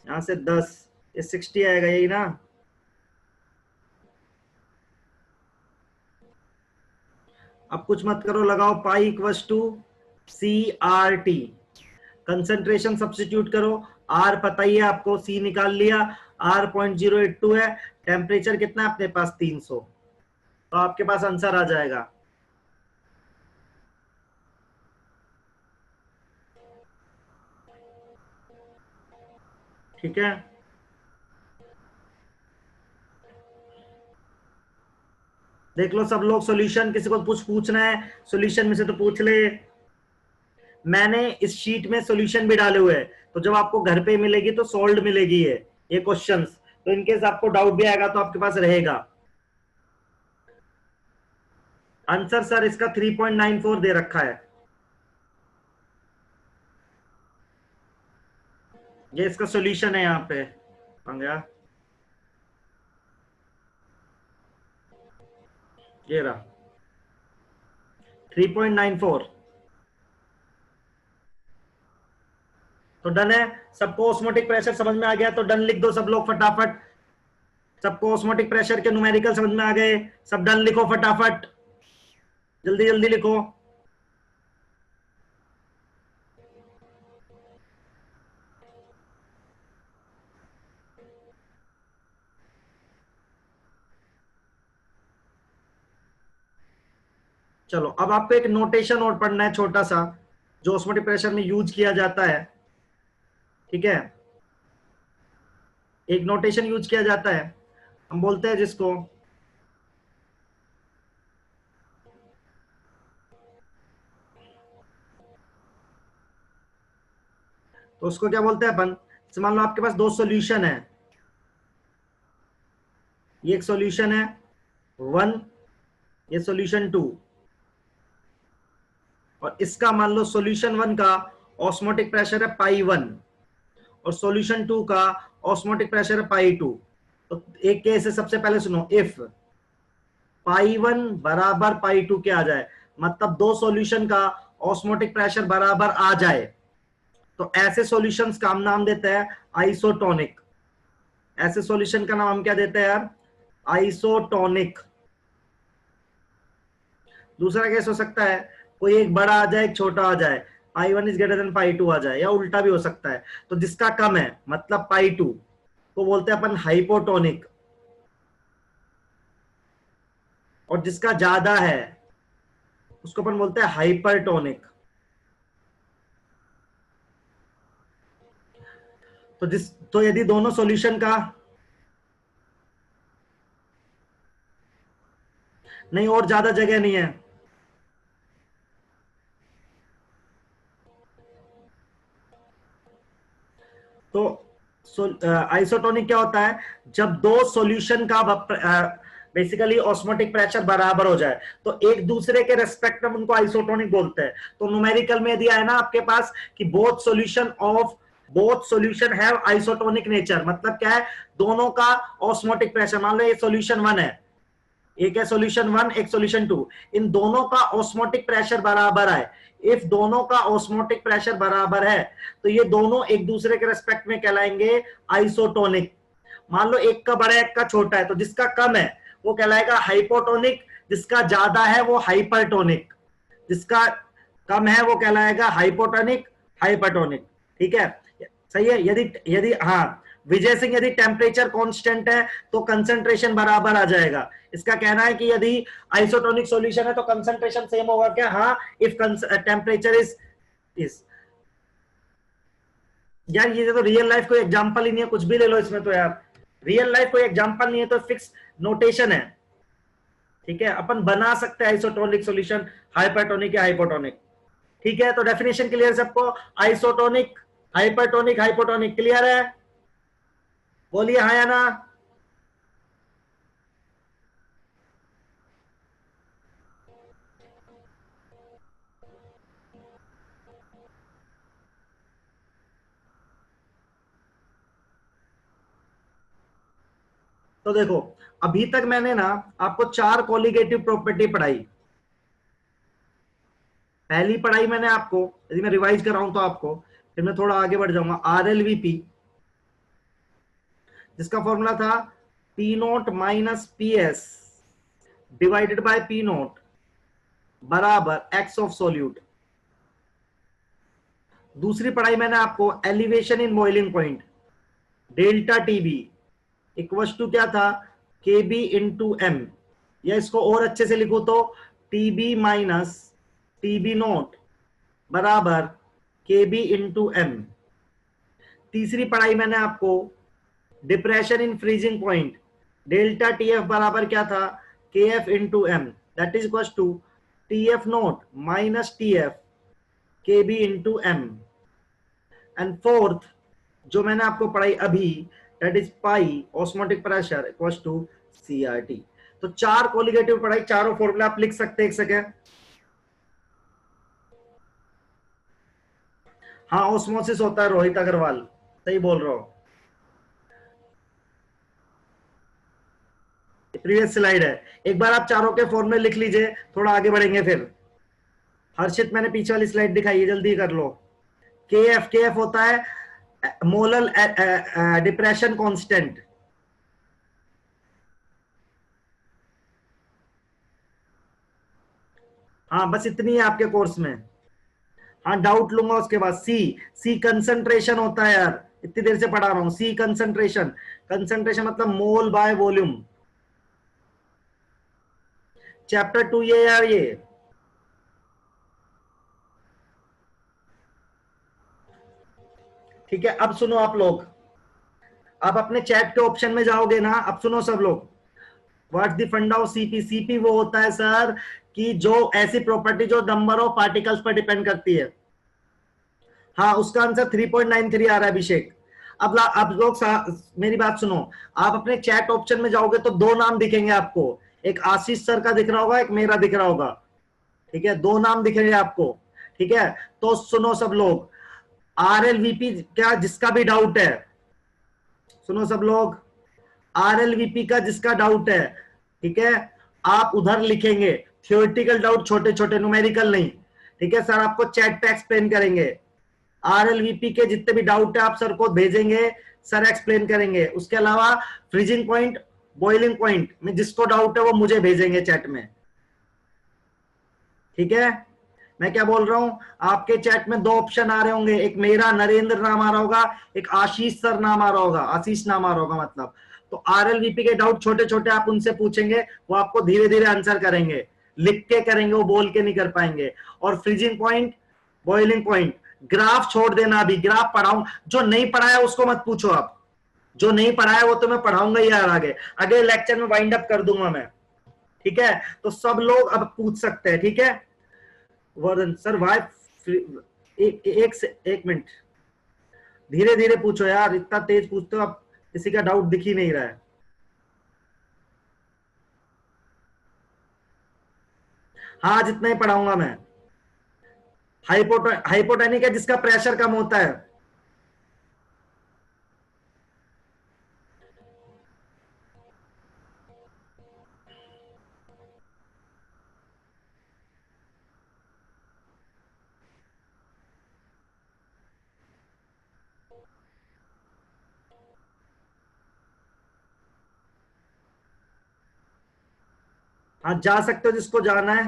यहां से 10, ये 60 आएगा, यही ना। अब कुछ मत करो, लगाओ pi equals to CRT, concentration substitute करो, R पता ही है आपको, C निकाल लिया, R 0.082 है, टेम्परेचर कितना है अपने पास 300, तो आपके पास आंसर आ जाएगा। ठीक है, देख लो सब लोग सॉल्यूशन, किसी को कुछ पूछना है सॉल्यूशन में से तो पूछ ले। मैंने इस शीट में सॉल्यूशन भी डाले हुए हैं, तो जब आपको घर पे मिलेगी तो सॉल्व मिलेगी ये क्वेश्चंस, तो इनकेस आपको डाउट भी आएगा तो आपके पास रहेगा आंसर। सर इसका 3.94 दे रखा है, ये इसका सॉल्यूशन है, यहाँ पे आ गया, ये रहा 3.94। तो डन है, सबको ऑस्मोटिक प्रेशर समझ में आ गया, तो डन लिख दो सब लोग फटाफट, सबको ऑस्मोटिक प्रेशर के न्यूमेरिकल समझ में आ गए, सब डन लिखो फटाफट, जल्दी जल्दी लिखो। चलो अब आपको एक नोटेशन और पढ़ना है छोटा सा, जो ऑस्मोटिक प्रेशर में यूज किया जाता है। ठीक है, एक नोटेशन यूज किया जाता है, हम बोलते हैं जिसको तो उसको क्या बोलते हैं अपन, मान लो आपके पास दो सॉल्यूशन है, ये एक सॉल्यूशन है 1, ये सॉल्यूशन 2, और इसका मान लो सॉल्यूशन 1 का ऑस्मोटिक प्रेशर है π1 और सॉल्यूशन 2 का ऑस्मोटिक प्रेशर है π2। तो एक केस है, सबसे पहले सुनो, इफ π1 बराबर π2 के आ जाए, मतलब दो सॉल्यूशन का ऑस्मोटिक प्रेशर बराबर आ जाए, तो ऐसे सॉल्यूशंस का हम नाम देते हैं आइसोटोनिक। ऐसे सॉल्यूशन का नाम हम क्या देते हैं यार, आइसोटोनिक। दूसरा केस हो सकता है कोई एक बड़ा आ जाए एक छोटा आ जाए, π1 इज ग्रेटर देन π2 आ जाए, या उल्टा भी हो सकता है। तो जिसका कम है मतलब π2 को बोलते हैं अपन हाइपोटोनिक, और जिसका ज्यादा है उसको अपन बोलते हैं हाइपरटोनिक। तो यदि दोनों सॉल्यूशन का नहीं, और ज्यादा जगह नहीं है, तो आइसोटोनिक क्या होता है, जब दो सॉल्यूशन का बेसिकली ऑस्मोटिक प्रेशर बराबर हो जाए तो एक दूसरे के रेस्पेक्ट में उनको आइसोटोनिक बोलते हैं। तो न्यूमेरिकल में दिया है ना आपके पास कि both solution have isotonic nature, मतलब क्या है, दोनों का ऑस्मोटिक प्रेशर, मान लो ये सॉल्यूशन 1 है, एक है सॉल्यूशन 1 एक सॉल्यूशन 2, इन दोनों का ऑस्मोटिक प्रेशर बराबर है। इफ दोनों का ऑस्मोटिक प्रेशर बराबर है तो ये दोनों एक दूसरे के रेस्पेक्ट में कहलाएंगे आइसोटोनिक। मान लो एक का बड़ा है एक का छोटा है, तो जिसका कम है वो कहलाएगा हाइपोटोनिक, जिसका ज्यादा है वो हाइपरटोनिक। जिसका कम है वो कहलाएगा हाइपोटोनिक, हाइपरटोनिक। ठीक है, सही है। यदि यदि हाँ विजय सिंह, यदि टेम्परेचर कांस्टेंट है तो कंसंट्रेशन बराबर आ जाएगा। इसका कहना है कि यदि आइसोटोनिक सॉल्यूशन है तो कंसंट्रेशन सेम होगा क्या? हाँ, इफ टेम्परेचर इज यार ये तो रियल लाइफ कोई एग्जांपल ही नहीं है, कुछ भी ले लो इसमें तो यार, रियल लाइफ कोई एग्जांपल नहीं है तो फिक्स नोटेशन है। ठीक है, अपन बना सकते हैं आइसोटोनिक सॉल्यूशन, हाइपरटोनिक या हाइपोटोनिक। ठीक है, तो डेफिनेशन क्लियर सबको? आइसोटोनिक, हाइपरटोनिक, हाइपोटोनिक क्लियर है? बोलिए हाँ या ना। तो देखो, अभी तक मैंने ना आपको 4 कोलिगेटिव प्रॉपर्टी पढ़ाई। पहली पढ़ाई मैंने आपको, यदि मैं रिवाइज कर रहा हूं तो आपको, फिर मैं थोड़ा आगे बढ़ जाऊंगा। आरएलवीपी, जिसका फॉर्मूला था P naught minus P S divided by P naught बराबर एक्स ऑफ सोल्यूट। दूसरी पढ़ाई मैंने आपको elevation in boiling point, delta TB equal to क्या था? के बी इंटू एम, या इसको और अच्छे से लिखो तो टीबी माइनस टीबी नोट बराबर के बी इंटू एम। तीसरी पढ़ाई मैंने आपको depression in freezing point, delta T F बराबर क्या था? K F into M, that is equal to T F naught minus T F K B into M. And fourth जो मैंने आपको पढ़ाई अभी, that is pi osmotic pressure equal to C R T. तो 4 colligative पढ़ाई, चारों formula आप लिख सकते हैं एक सेकेंड। हाँ ऑस्मोसिस होता है रोहित अग्रवाल, सही बोल रहा हूं। प्रीवियस स्लाइड है, एक बार आप चारों के फॉर्मूले लिख लीजिए, थोड़ा आगे बढ़ेंगे फिर। हर्षित मैंने पीछे वाली स्लाइड दिखाई है, जल्दी कर लो। के एफ होता है मोलल डिप्रेशन कांस्टेंट। हाँ बस इतनी है आपके कोर्स में। हाँ डाउट लूंगा उसके बाद। सी, सी कंसंट्रेशन होता है यार, इतनी देर से पढ़ा रहा हूं। सी कंसंट्रेशन, कंसंट्रेशन मतलब मोल बाय वॉल्यूम। चैप्टर 2 ये यार ये। ठीक है, अब सुनो आप लोग, अब अपने चैट के ऑप्शन में जाओगे ना, अब सुनो सब लोग। व्हाट्स द फंडा ऑफ सीपी? सीपी वो होता है सर कि जो ऐसी प्रॉपर्टी जो नंबर ऑफ पार्टिकल्स पर डिपेंड करती है। हाँ उसका आंसर 3.93 आ रहा है अभिषेक। अब लोग मेरी बात सुनो, आप अपने चैट ऑप्शन में जाओगे तो 2 नाम दिखेंगे आपको, एक आशीष सर का दिख रहा होगा, एक मेरा दिख रहा होगा। ठीक है, 2 नाम दिखेंगे आपको। ठीक है, तो सुनो सब लोग, आरएलवीपी क्या जिसका भी डाउट है, सुनो सब लोग, आरएलवीपी का जिसका डाउट है, ठीक है, आप उधर लिखेंगे। थियोरेटिकल डाउट छोटे छोटे, न्यूमेरिकल नहीं। ठीक है, सर आपको चैट पे एक्सप्लेन करेंगे। आरएलवीपी के जितने भी डाउट है आप सर को भेजेंगे, सर एक्सप्लेन करेंगे। उसके अलावा फ्रीजिंग पॉइंट, बॉइलिंग पॉइंट में जिसको डाउट है वो मुझे भेजेंगे चैट में। ठीक है, मैं क्या बोल रहा हूं, आपके चैट में 2 ऑप्शन आ रहे होंगे, एक मेरा नरेंद्र नाम आ रहा होगा, एक आशीष सर नाम आ रहा होगा, आशीष नाम आ रहा होगा मतलब। तो आरएलवीपी के डाउट छोटे छोटे आप उनसे पूछेंगे, वो आपको धीरे धीरे आंसर करेंगे, लिख के करेंगे, वो बोल के नहीं कर पाएंगे। और freezing point, boiling point, graph छोड़ देना, अभी ग्राफ पढ़ाऊं, जो नहीं पढ़ाया उसको मत पूछो आप, जो नहीं पढ़ाया वो तो मैं पढ़ाऊंगा ही यार, आगे अगले लेक्चर में वाइंड अप कर दूंगा मैं। ठीक है, तो सब लोग अब पूछ सकते हैं। ठीक है, वर्धन सर वाई एक मिनट, धीरे धीरे पूछो यार, इतना तेज पूछते हो आप, किसी का डाउट दिख ही नहीं रहा है। हाँ जितना ही पढ़ाऊंगा मैं। हाइपोटेनिक है जिसका प्रेशर कम होता है। हाँ जा सकते हो जिसको जाना है।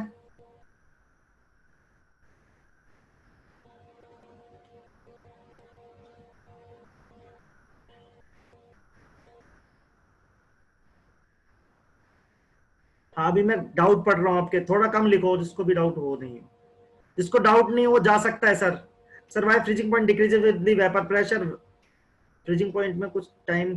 हाँ अभी मैं डाउट पढ़ रहा हूँ आपके, थोड़ा कम लिखो, जिसको भी डाउट हो नहीं, जिसको डाउट नहीं वो जा सकता है। Sir sir why freezing point decrease with the vapour pressure, freezing point में कुछ टाइम,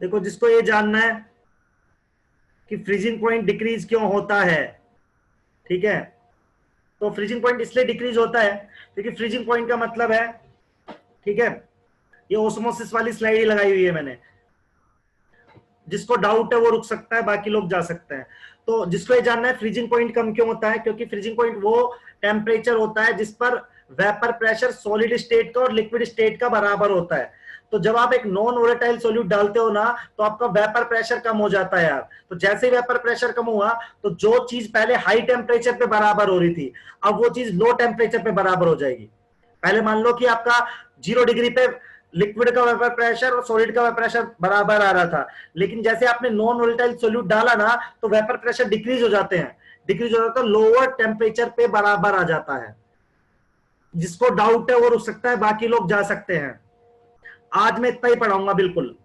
देखो जिसको ये जानना है कि फ्रीजिंग पॉइंट डिक्रीज क्यों होता है, ठीक है, तो फ्रीजिंग पॉइंट इसलिए डिक्रीज होता है क्योंकि फ्रीजिंग पॉइंट का मतलब है, ठीक है, ये ओस्मोसिस वाली स्लाइड ही लगाई हुई है मैंने, जिसको डाउट है वो रुक सकता है, बाकी लोग जा सकते हैं। तो जिसको ये जानना है फ्रीजिंग पॉइंट कम क्यों होता है, क्योंकि फ्रीजिंग पॉइंट वो टेम्परेचर होता है जिस पर वेपर प्रेशर सॉलिड स्टेट का और लिक्विड स्टेट का बराबर होता है। तो जब आप एक नॉन वोलेटाइल सॉल्यूट डालते हो ना, तो आपका वेपर प्रेशर कम हो जाता है यार। तो जैसे ही वेपर प्रेशर कम हुआ, तो जो चीज पहले हाई टेम्परेचर पे बराबर हो रही थी, अब वो चीज लो टेम्परेचर पे बराबर हो जाएगी। पहले मान लो कि आपका 0 डिग्री पे लिक्विड का वेपर प्रेशर और सॉलिड का वेपर प्रेशर बराबर आ रहा था, लेकिन जैसे आपने नॉन वोलेटाइल सॉल्यूट डाला ना, तो वेपर प्रेशर डिक्रीज हो जाते हैं, डिक्रीज हो जाता है, लोअर टेम्परेचर पे बराबर आ जाता है। जिसको डाउट है वो रुक सकता है, बाकी लोग जा सकते हैं। आज मैं इतना ही पढ़ाऊंगा बिल्कुल।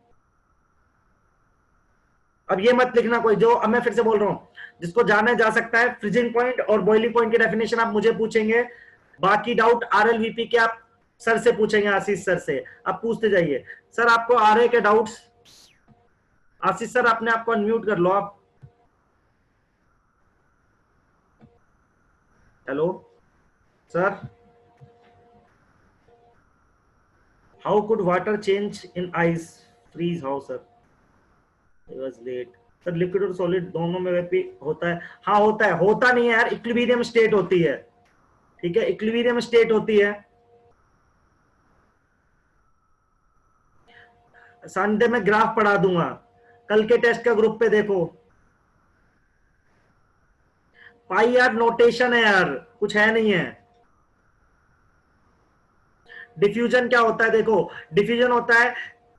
अब ये मत लिखना कोई, जो अब मैं फिर से बोल रहा हूं, जिसको जाना जा सकता है। फ्रीजिंग पॉइंट और बॉइलिंग पॉइंट की डेफिनेशन आप मुझे पूछेंगे, बाकी डाउट आरएलवीपी के आप सर से पूछेंगे, आशीष सर से। आप पूछते जाइए। सर आपको आ रहे क्या डाउट्स? आशीष सर आपने आपको अनम्यूट कर लो आप। Hello sir, how could water change in ice freeze? How sir? It was late. Sir liquid और सॉलिड दोनों में वेपी होता है? हाँ होता है। होता नहीं है यार, इक्विलिब्रियम स्टेट होती है, ठीक है, इक्विलिब्रियम स्टेट होती है। संडे में ग्राफ पढ़ा दूंगा, कल के टेस्ट का ग्रुप पे देखो। पाई यार नोटेशन है यार, कुछ है नहीं है। डिफ्यूजन क्या होता है? देखो डिफ्यूजन होता है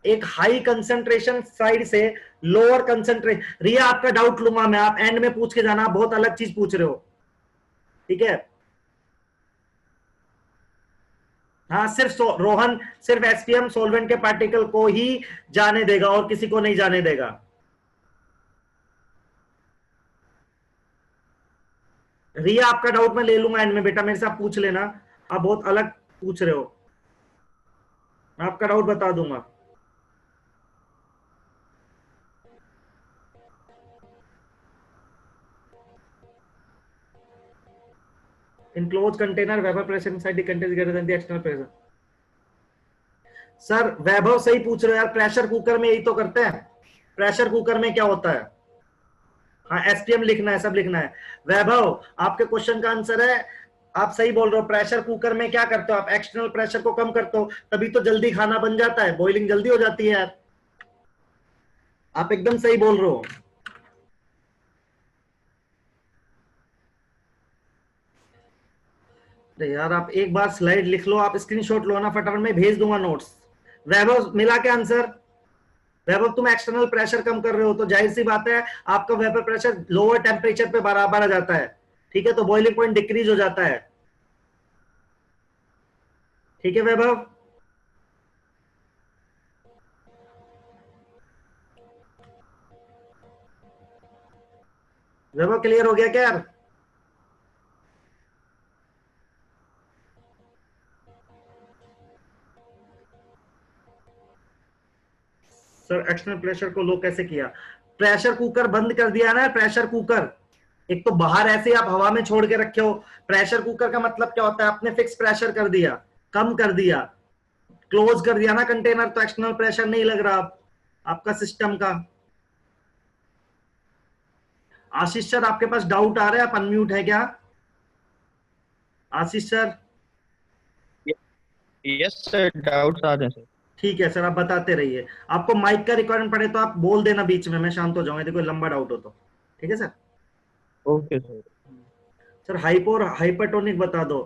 एक हाई कंसंट्रेशन साइड से लोअर कंसंट्रेशन। रिया आपका डाउट लूंगा मैं, आप एंड में पूछ के जाना, आप बहुत अलग चीज पूछ रहे हो, ठीक है। हाँ सिर्फ रोहन सिर्फ एसपीएम सॉल्वेंट के पार्टिकल को ही जाने देगा और किसी को नहीं जाने देगा। रिया आपका डाउट मैं ले लूंगा एंड में, बेटा मेरे से आप पूछ लेना, आप बहुत अलग पूछ रहे हो, मैं आपका डाउट बता दूंगा। In closed container, vapor pressure inside the container is greater than the external pressure. Sir Vaibhav सही पूछ रहे हो यार, प्रेशर कुकर में यही तो करते हैं। प्रेशर कुकर में क्या होता है? हाँ एसटीएम लिखना है, सब लिखना है। वैभव आपके क्वेश्चन का आंसर है, आप सही बोल रहे हो। प्रेशर कुकर में क्या करते हो आप? एक्सटर्नल प्रेशर को कम करते हो, तभी तो जल्दी खाना बन जाता है, बॉइलिंग जल्दी हो जाती है यार। आप एकदम सही बोल रहे हो। यार आप एक बार स्लाइड लिख लो, आप स्क्रीनशॉट लो ना, फटाफट में भेज दूंगा नोट्स। वैभव मिला के आंसर? वैभव तुम एक्सटर्नल प्रेशर कम कर रहे हो, तो जाहिर सी बात है आपका वेपर प्रेशर लोअर टेम्परेचर पे बराबर आ जाता है, ठीक है, तो बॉइलिंग पॉइंट डिक्रीज हो जाता है, ठीक है वैभव। वैभव क्लियर हो गया क्या यार? सर एक्सटर्नल प्रेशर को लो कैसे किया? प्रेशर कुकर बंद कर दिया ना, प्रेशर कुकर एक तो बाहर ऐसे आप हवा में छोड़ के रखे हो। प्रेशर कुकर का मतलब क्या होता है? आपने फिक्स प्रेशर कर दिया, कम कर दिया, क्लोज कर दिया ना कंटेनर, तो एक्सटर्नल प्रेशर नहीं लग रहा आपका सिस्टम का। आशीष सर आपके पास डाउट आ रहा है, आप अनम्यूट है क्या आशीष सर? यस सर, डाउट्स आ रहे हैं सर। ठीक है सर, आप बताते रहिए। आपको माइक का रिक्वायरमेंट पड़े तो आप बोल देना बीच में, मैं शांत हो जाऊंगा यदि कोई लंबा डाउट हो तो, ठीक है sir. Okay sir. Sir hypo और हाइपरटोनिक बता दो।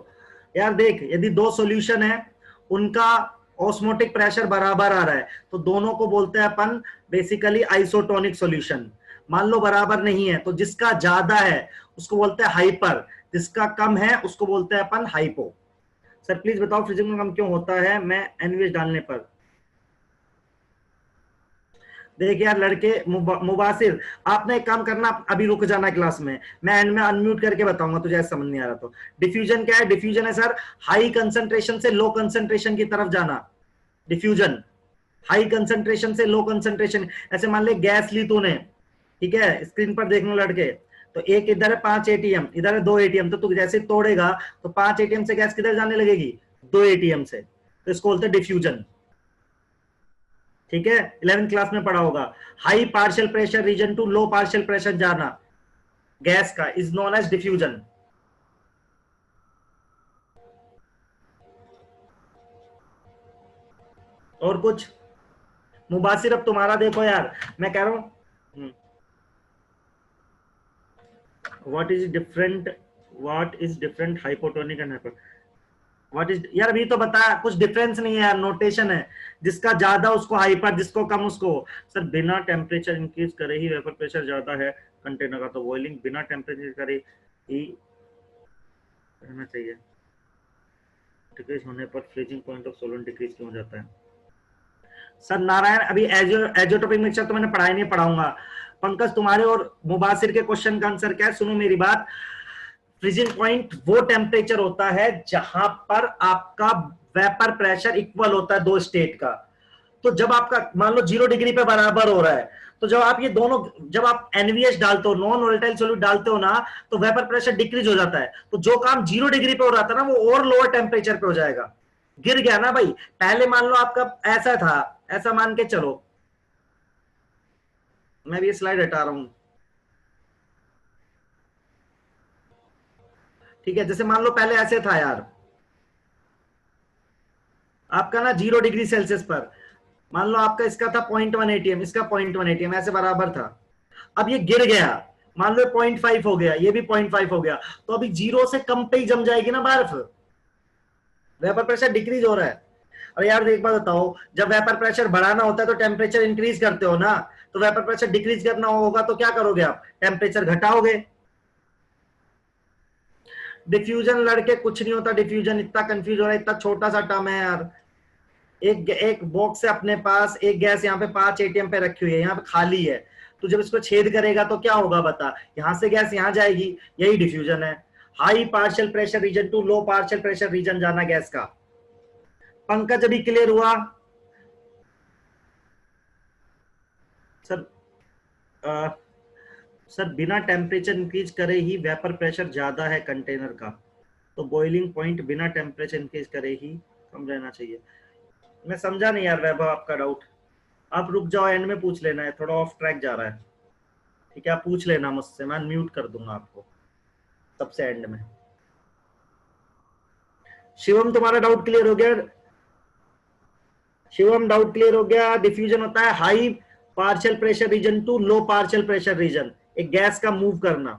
यार देख, यदि दो सॉल्यूशन है, उनका ऑस्मोटिक प्रेशर बराबर आ रहा है, तो दोनों को बोलते हैं अपन बेसिकली आइसोटोनिक सॉल्यूशन। मान लो बराबर नहीं है, तो जिसका ज्यादा है उसको बोलते हैं हाइपर, जिसका कम है उसको बोलते हैं अपन हाइपो। सर प्लीज बताओ फ्रीजिंग पॉइंट कम क्यों होता है मैं एनवीएच डालने पर। देख यार लड़के, मुबासिर आपने एक काम करना, अभी रुक जाना क्लास में, मैं एंड में अनम्यूट करके बताऊंगा तुझे, ऐसा समझ नहीं आ रहा तो। डिफ्यूजन क्या है? डिफ्यूजन है सर हाई कंसंट्रेशन से लो कंसंट्रेशन की तरफ जाना। डिफ्यूजन हाई कंसंट्रेशन से लो कंसंट्रेशन। ऐसे मान ले गैस ली तूने, ठीक है, स्क्रीन पर देखना लड़के, तो एक इधर है 5 एटीएम, इधर है 2 एटीएम, तो तू जैसे तोड़ेगा तो 5 एटीएम से गैस किधर जाने लगेगी? 2 एटीएम से, तो इसको बोलते हैं डिफ्यूजन। ठीक है, 11th क्लास में पढ़ा होगा। High partial pressure region to low partial pressure जाना गैस का इज नोन एज डिफ्यूजन। और कुछ? मुबासिर अब तुम्हारा देखो यार, मैं कह रहा हूं what is different hypotonic and hyper, what is यार, अभी तो बता, कुछ डिफरेंस नहीं है यार, नोटेशन है, जिसका ज्यादा उसको हाइपर, जिसको कम उसको। सर बिना टेम्परेचर इंक्रीज करे ही वेपर प्रेशर ज्यादा है कंटेनर का, तो बॉइलिंग बिना टेम्परेचर करे ही रहना चाहिए, डिक्रीज होने पर freezing point of Solan decrease क्यों हो जाता है? सर नारायण अभी एजोटोपिक मिक्सचर तो मैंने पढ़ाई नहीं, पढ़ाऊंगा। पंकज तुम्हारे और मुबासिर के क्वेश्चन का आंसर क्या है, सुनो मेरी बात। फ्रीजिंग पॉइंट वो टेम्परेचर होता है जहां पर आपका वेपर प्रेशर इक्वल होता है दो स्टेट का। तो जब आपका मान लो 0 डिग्री पे बराबर हो रहा है, तो जब आप ये दोनों, जब आप एनवीएच डालते हो, नॉन वोलेटाइल सॉल्यूट डालते हो ना, तो वेपर प्रेशर डिक्रीज हो जाता है। तो जो काम 0 डिग्री पे हो रहा था ना, वो और लोअर टेम्परेचर पे हो जाएगा। गिर गया ना भाई। पहले मान लो आपका ऐसा था, ऐसा मान के चलो, मैं भी स्लाइड हटा रहा हूं, ठीक है, जैसे मान लो पहले ऐसे था यार आपका ना 0 डिग्री सेल्सियस पर, मान लो आपका इसका था 0.1 एटीएम, इसका 0.1 एटीएम, ऐसे बराबर था। अब ये गिर गया, मान लो 0.5 हो गया, ये भी 0.5 हो गया, तो अभी 0 से कम पे ही जम जाएगी ना बर्फ, वेपर प्रेशर डिक्रीज हो रहा है। और यार एक बात बताओ, जब वेपर प्रेशर बढ़ाना होता है तो टेम्परेचर इंक्रीज करते हो ना, तो वेपर प्रेशर डिक्रीज करना होगा तो क्या करोगे आप? टेम्परेचर घटाओगे। डिफ्यूजन लड़के कुछ नहीं होता, डिफ्यूजन इतना कंफ्यूज हो रहा है, इतना छोटा सा टर्म है यार। एक बॉक्स है अपने पास, एक गैस यहाँ पे 5 एटीएम पे रखी हुई है, यहाँ पे खाली है, तो जब इसको छेद करेगा तो क्या होगा बता? यहां से गैस यहां जाएगी, यही डिफ्यूजन है। High partial pressure region to low partial pressure region जाना गैस का। पंकज अभी क्लियर हुआ? सर सर बिना टेम्परेचर इंक्रीज करे ही वेपर प्रेशर ज्यादा है कंटेनर का, तो बॉइलिंग पॉइंट बिना टेम्परेचर इंक्रीज करे ही कम रहना चाहिए। मैं समझा नहीं यार वैभव आपका डाउट, आप रुक जाओ, एंड में पूछ लेना है, थोड़ा ऑफ ट्रैक जा रहा है, ठीक है, आप पूछ लेना मुझसे, मैं म्यूट कर दूंगा आपको सबसे एंड में। शिवम तुम्हारा डाउट क्लियर हो गया? शिवम डाउट क्लियर हो गया? डिफ्यूजन होता है high partial pressure region to low partial pressure region, एक गैस का मूव करना।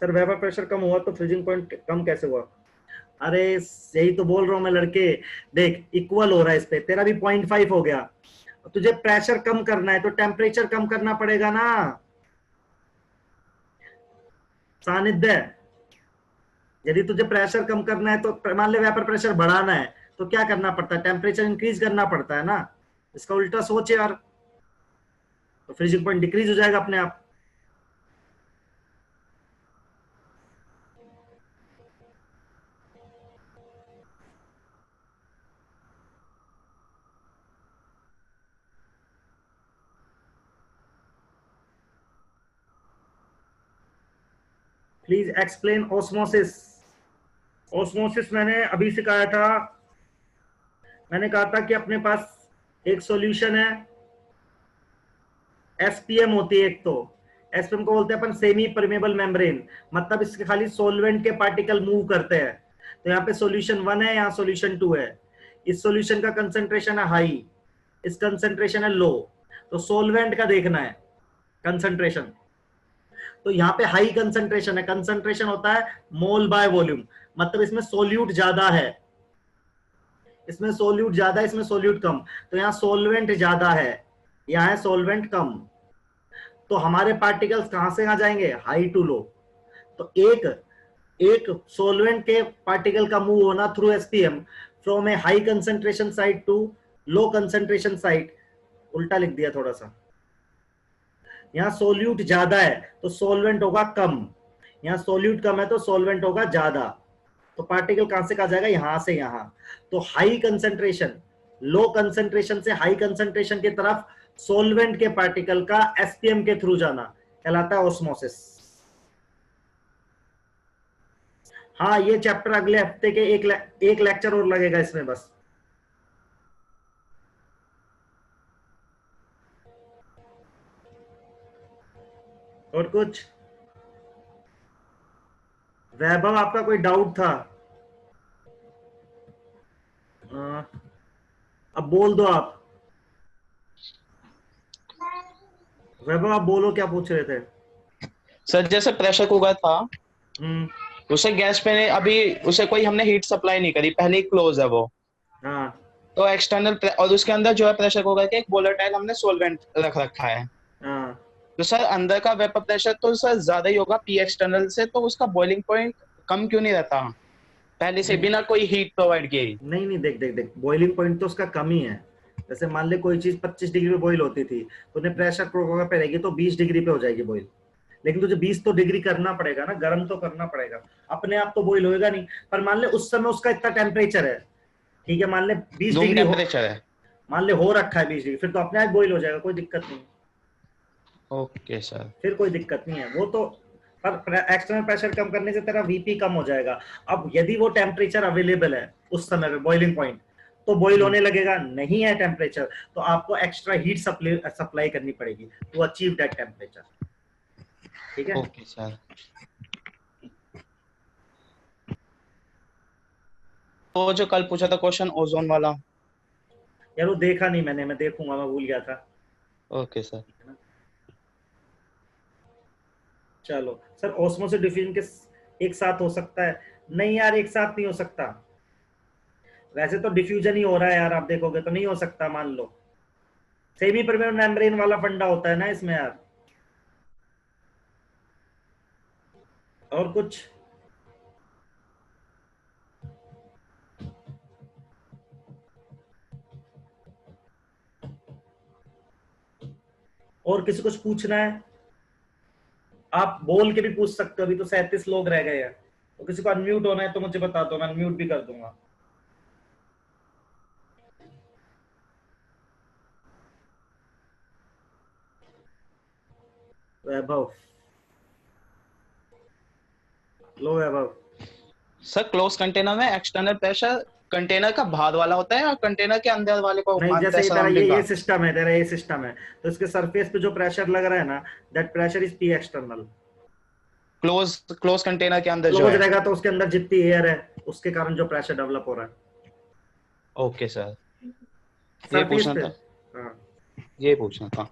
सर वेपर प्रेशर कम हुआ तो फ्रीजिंग पॉइंट कम कैसे हुआ? अरे यही तो बोल रहा हूं मैं लड़के, देख इक्वल हो रहा है, इस पे तेरा भी 0.5 हो गया, तुझे प्रेशर कम करना है तो टेम्परेचर कम करना पड़ेगा ना सानिध्य। यदि तुझे प्रेशर कम करना है तो मान ले वेपर प्रेशर बढ़ाना है तो क्या करना पड़ता है? टेम्परेचर इंक्रीज करना पड़ता है ना। इसका उल्टा सोच यार, तो फ्रीजिंग पॉइंट डिक्रीज हो जाएगा अपने आप। Please explain osmosis. ऑस्मोसिस मैंने अभी सिखाया था, मैंने कहा था कि अपने पास एक सॉल्यूशन है, एसपीएम होती है एक, तो एसपीएम को बोलते हैं अपन सेमी परमेबल मेम्ब्रेन, मतलब इसके खाली सॉल्वेंट के पार्टिकल मूव करते हैं। तो यहाँ पे सॉल्यूशन 1 है, यहाँ सॉल्यूशन 2 है, इस सॉल्यूशन का कंसंट्रेशन है हाई, इस कंसंट्रेशन है लो, तो सॉल्वेंट का देखना है कंसंट्रेशन। तो यहाँ पे हाई कंसंट्रेशन है, कंसंट्रेशन होता है मोल बाय वॉल्यूम, मतलब इसमें सोल्यूट ज्यादा है, इसमें सोल्यूट ज्यादा है, इसमें सोल्यूट कम, तो यहाँ सोलवेंट ज्यादा है, यहाँ है सॉल्वेंट कम, तो हमारे पार्टिकल्स कहां से कहां जाएंगे, हाई टू लो। तो एक एक सॉल्वेंट के पार्टिकल का मूव होना through SPM from a high concentration site to low concentration site, उल्टा लिख दिया थोड़ा सा। यहाँ सोल्यूट ज्यादा है तो सॉल्वेंट होगा कम, यहाँ सोल्यूट कम है तो सॉल्वेंट होगा ज्यादा। तो पार्टिकल कहां से कहा जाएगा, यहां से यहां। तो हाई कंसंट्रेशन, लो कंसंट्रेशन से हाई कंसंट्रेशन की तरफ सॉल्वेंट के पार्टिकल का एसपीएम के थ्रू जाना कहलाता है ऑस्मोसिस। हाँ, ये चैप्टर अगले हफ्ते के एक लेक्चर और लगेगा इसमें बस। और कुछ वैभव, आपका कोई डाउट था? अब बोल दो आप। वैभव आप बोलो, क्या पूछ रहे थे? सर जैसे प्रेशर कुकर था, हम्म। उसे गैस पे अभी उसे कोई हमने हीट सप्लाई नहीं करी, पहले ही क्लोज है वो। हाँ तो एक्सटर्नल और उसके अंदर जो है प्रेशर कुकर के एक वोलेटाइल हमने सोलवेंट रख रखा है। हाँ। तो सर अंदर का वेपर प्रेशर तो सर ज्यादा ही होगा पी एक्सटर्नल से, तो उसका बॉइलिंग पॉइंट कम क्यों नहीं रहता पहले से, नहीं बिना कोई हीट प्रोवाइड किए ही? नहीं नहीं, देख देख देख, बॉइलिंग पॉइंट तो उसका कम ही है। जैसे मान ले कोई चीज 25 डिग्री पे बॉईल होती थी, तो उन्हें प्रेशर कुकर पे रहेगी तो 20 डिग्री पे हो जाएगी बॉईल। लेकिन तुझे 20 तो डिग्री करना पड़ेगा ना, गर्म तो करना पड़ेगा, अपने आप तो बॉईल होएगा नहीं। पर मान ले उस समय उसका इतना टेम्परेचर है, ठीक है, मान ले 20 रूम डिग्री हो, टेम्परेचर है। मान ले हो रखा है 20 डिग्री, फिर तो अपने आप बॉईल हो जाएगा, कोई दिक्कत नहीं। Okay sir. फिर कोई दिक्कत नहीं है वो तो। पर एक्सटर्नल प्रेशर कम करने से तेरा वीपी कम हो जाएगा। अब यदि वो टेम्परेचर अवेलेबल है उस समय पे बॉइलिंग पॉइंट, तो बॉईल होने लगेगा। नहीं है टेम्परेचर तो आपको एक्स्ट्रा हीट सप्लाई करनी पड़ेगी टू अचीव दैट टेम्परेचर। ठीक है। Okay sir. तो जो कल पूछा था क्वेश्चन ओजोन वाला। यार वो देखा नहीं मैंने, मैं देखूंगा, मैं भूल गया था। Okay sir. चलो सर, ऑस्मोसिस डिफ्यूजन के एक साथ हो सकता है? नहीं यार, एक साथ नहीं हो सकता। वैसे तो डिफ्यूजन ही हो रहा है यार, आप देखोगे तो नहीं हो सकता, मान लो। सेमी परमेबल मेम्ब्रेन वाला फंडा होता है ना इसमें यार। और कुछ? और किसी कुछ पूछना है? आप बोल के भी पूछ सकते हो, अभी तो 37 लोग रह गए हैं। तो किसी को अनम्यूट होना है तो मुझे बता दो, मैं अनम्यूट भी कर दूंगा। वैभव, लो वैभव। सर क्लोज कंटेनर में एक्सटर्नल प्रेशर कंटेनर का बाहर वाला होता है और कंटेनर के अंदर वाले को नहीं, मानते जैसे हैं ये तेरा सराउंडिंग का? ये सिस्टम है, तेरा ये सिस्टम है, तो इसके सरफेस पे जो प्रेशर लग रहा है ना, that pressure is P external. Close close container के अंदर जो क्लोज है। रहेगा तो उसके अंदर जितनी एयर है उसके कारण जो प्रेशर डेवलप हो रहा है ओके सर, ये सरफेस पूछना पे। था। हाँ। ये पूछना था।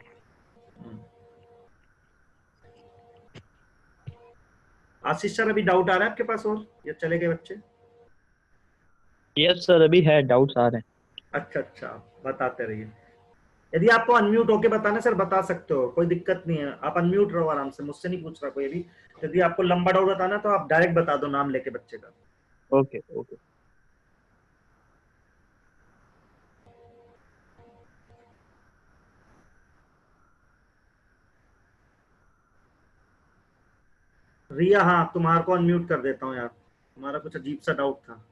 आशीष सर, अभी डाउट आ रहा है आपके पास और, या चले गए बच्चे? यस सर, अभी है, डाउट्स आ रहे हैं। अच्छा अच्छा, बताते रहिए। यदि आपको अनम्यूट होके बताना सर, बता सकते हो, कोई दिक्कत नहीं है, आप अनम्यूट रहो आराम से, मुझसे नहीं पूछ रहा कोई भी। यदि आपको लंबा डाउट बताना तो आप डायरेक्ट बता दो नाम लेके बच्चे का। Okay okay. रिया, हाँ, तुम्हारे को अनम्यूट कर देता हूँ यार, तुम्हारा कुछ अजीब सा डाउट था।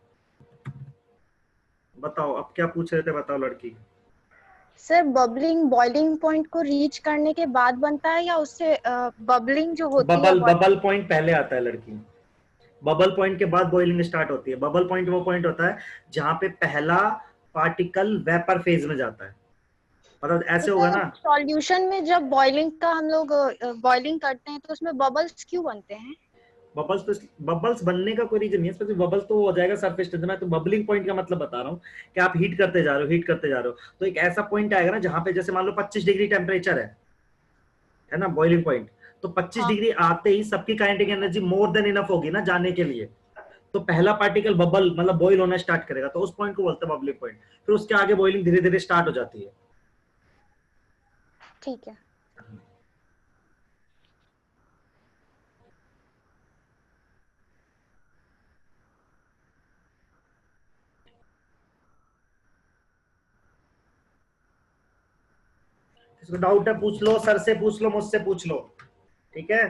बताओ अब क्या पूछ रहे थे, बताओ लड़की। सर बबलिंग बॉइलिंग पॉइंट को रीच करने के बाद बनता है या उससे बबलिंग जो होती है बबल पॉइंट पहले आता है लड़की। बबल पॉइंट के बाद बॉइलिंग स्टार्ट होती है। बबल पॉइंट वो पॉइंट होता है जहां पे पहला पार्टिकल वेपर फेज में जाता है, मतलब ऐसे होगा ना। सॉल्यूशन में जब बॉइलिंग का हम लोग बॉइलिंग करते हैं तो उसमें बबल्स क्यों बनते हैं? बबल्स बनने का कोई रीजन नहीं है, बबल्स तो हो जाएगा सरफेस टेंपरेचर में। तो बबलिंग पॉइंट का मतलब बता रहा हूँ कि आप हीट करते जा रहे हो, हीट करते जा रहे हो, तो एक ऐसा पॉइंट आएगा ना जहां पे जैसे मान लो 25 डिग्री टेम्परेचर है ना बॉइलिंग पॉइंट। तो 25 डिग्री आते ही सबकी kinetic energy more than enough होगी ना जाने के लिए, तो पहला पार्टिकल बबल मतलब बॉइल होना स्टार्ट करेगा, तो उस पॉइंट को बोलते हैं बबलिंग पॉइंट। फिर उसके आगे बॉइलिंग धीरे धीरे स्टार्ट हो जाती है। ठीक है। किसको डाउट है पूछ लो, सर से पूछ लो, मुझसे पूछ लो, ठीक है।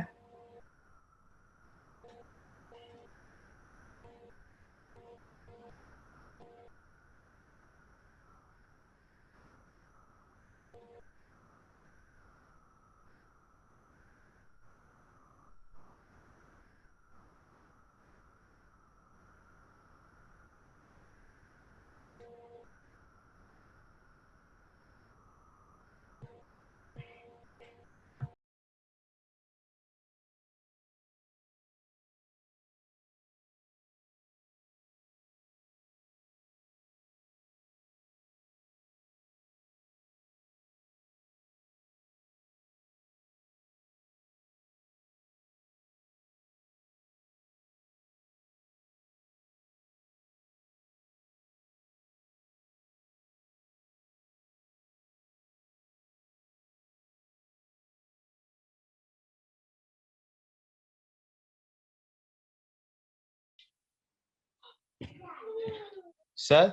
सर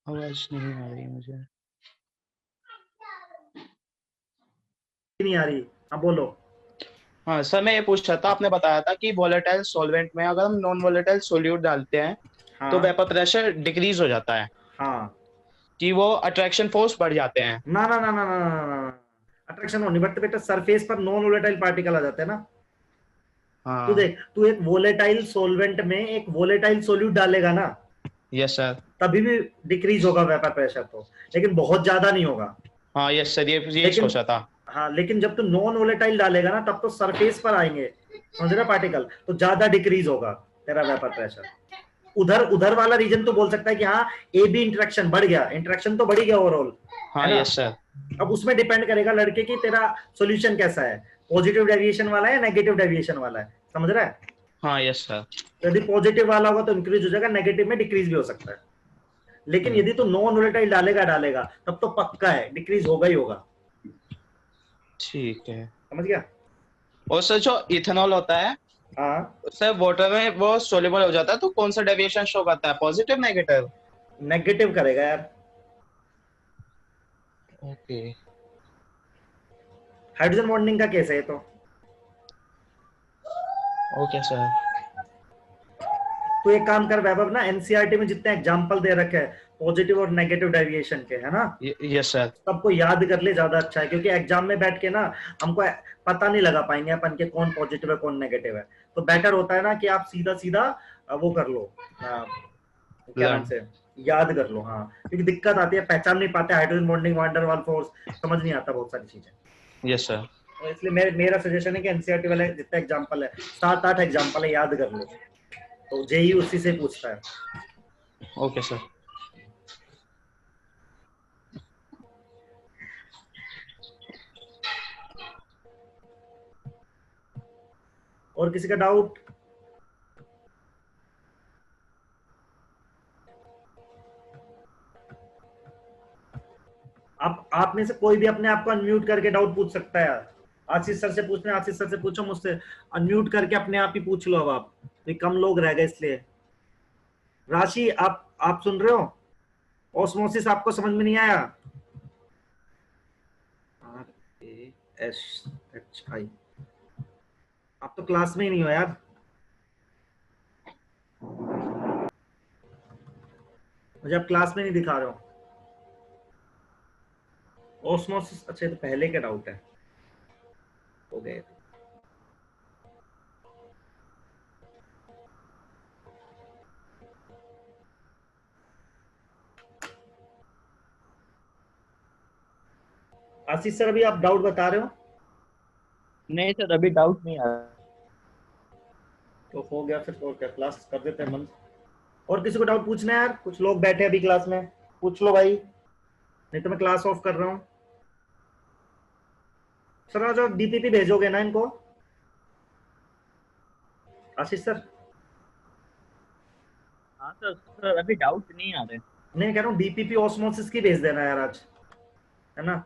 आवाज नहीं आ रही मुझे। नहीं आ रही, हाँ बोलो। हाँ सर, मैं ये पूछ रहा था, आपने बताया था कि वोलेटाइल सॉल्वेंट में अगर हम नॉन वोलेटाइल सोल्यूट डालते हैं तो हाँ वेपर प्रेशर डिक्रीज हो जाता है, हाँ, कि वो अट्रैक्शन फोर्स बढ़ जाते हैं। ना ना ना ना ना ना ना, अट्रैक्शन होनी बट बेटा सरफेस पर नॉन वोलेटाइल पार्टिकल आ जाते हैं ना। तू हाँ। देख, तू एक वोलेटाइल सोलवेंट में एक वोलेटाइल सोल्यूट डालेगा ना, यस सर। तभी भी डिक्रीज होगा वेपर प्रेशर तो, लेकिन बहुत ज्यादा नहीं होगा। हाँ यस सर, ये लेकिन सोचा था। हाँ, लेकिन जब तू नॉन वोलेटाइल डालेगा ना तब तो सरफेस पर आएंगे, समझ रहा पार्टिकल, तो ज्यादा डिक्रीज होगा तेरा वेपर प्रेशर। उधर उधर वाला रीजन तो बोल सकता है कि हाँ ए बी इंटरेक्शन बढ़ गया, इंटरेक्शन तो बढ़ गया ओवरऑल, हाँ है ना। Yes sir. अब उसमें डिपेंड करेगा लड़के की तेरा सॉल्यूशन कैसा है, पॉजिटिव डेविएशन वाला है या नेगेटिव डेविएशन वाला है, समझ रहा है। हाँ यस सर। तो यदि पॉजिटिव वाला होगा तो इंक्रीज हो जाएगा, नेगेटिव में डिक्रीज भी हो सकता है। लेकिन यदि तो नॉन वोलेटाइल डालेगा डालेगा तब तो पक्का है डिक्रीज होगा ही होगा। ठीक है। समझ गया। और सर जो इथेनॉल होता है, हाँ, सर वाटर में वो सोल्यूबल हो जाता है, तो कौन सा डेविएशन शो करता है, पॉजिटिव नेगेटिव? नेगेटिव करेगा यार। ओके। हाइड्रोजन बॉन्डिंग का केस है ये तो। Okay sir. तो एक काम कर वैभव ना, एनसीईआरटी में जितने एग्जांपल दे रखे हैं पॉजिटिव और नेगेटिव डेविएशन के, है ना, यस सर। सबको याद कर ले, ज्यादा अच्छा है, क्योंकि एग्जाम में बैठ के ना हमको पता नहीं लगा पाएंगे अपन के कौन पॉजिटिव है कौन नेगेटिव है। तो बेटर होता है ना कि आप सीधा सीधा वो कर लो, क्या नाम लर्न। से, याद कर लो। हाँ, क्योंकि दिक्कत आती है, पहचान नहीं पाते हाइड्रोजन बॉन्डिंग, वांडर वाल फोर्स, समझ नहीं आता बहुत सारी चीजें। Yes sir. तो इसलिए मेरा सजेशन है कि एनसीईआरटी वाले जितने एग्जाम्पल है, 7-8 एग्जाम्पल है, याद कर लो, तो जेई उसी से पूछता है। Okay sir. और किसी का डाउट? आप में से कोई भी अपने आप को अनम्यूट करके डाउट पूछ सकता है यार। आशीष सर से पूछना है, आशीष सर से पूछो, मुझसे अनम्यूट करके अपने आप ही पूछ लो। अब आप तो कम लोग रह गए इसलिए। राशि, आप सुन रहे हो? ऑस्मोसिस आपको समझ में नहीं आया? RASHI, आप तो क्लास में ही नहीं हो यार। मुझे आप क्लास में नहीं दिखा रहे हो। ऑस्मोसिस, अच्छा ये तो पहले का डाउट है, हो गए। आशीष सर अभी आप डाउट बता रहे हो? नहीं सर, अभी डाउट नहीं आ रहा। तो हो गया फिर, और क्या, क्लास कर देते हैं बंद। और किसी को डाउट पूछना है यार? कुछ लोग बैठे अभी क्लास में, पूछ लो भाई, नहीं तो मैं क्लास ऑफ कर रहा हूँ। सर आज आप डीपीपी भेजोगे ना इनको, आशीष सर? हाँ सर, अभी डाउट नहीं आ रहे। नहीं, कह रहा हूँ डीपीपी ऑस्मोसिस की भेज देना यार आज। है ना?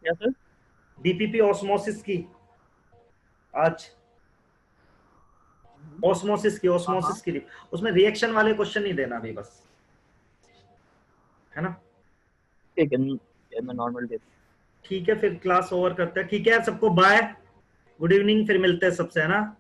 क्या सर? डीपीपी ऑस्मोसिस की, आज ऑस्मोसिस की उसमें रिएक्शन वाले क्वेश्चन नहीं देना अभी बस, है ना? ठीक है, मैं नॉर्मल देता ठीक है, फिर क्लास ओवर करते हैं। ठीक है सबको, बाय, गुड इवनिंग, फिर मिलते हैं सबसे, है ना?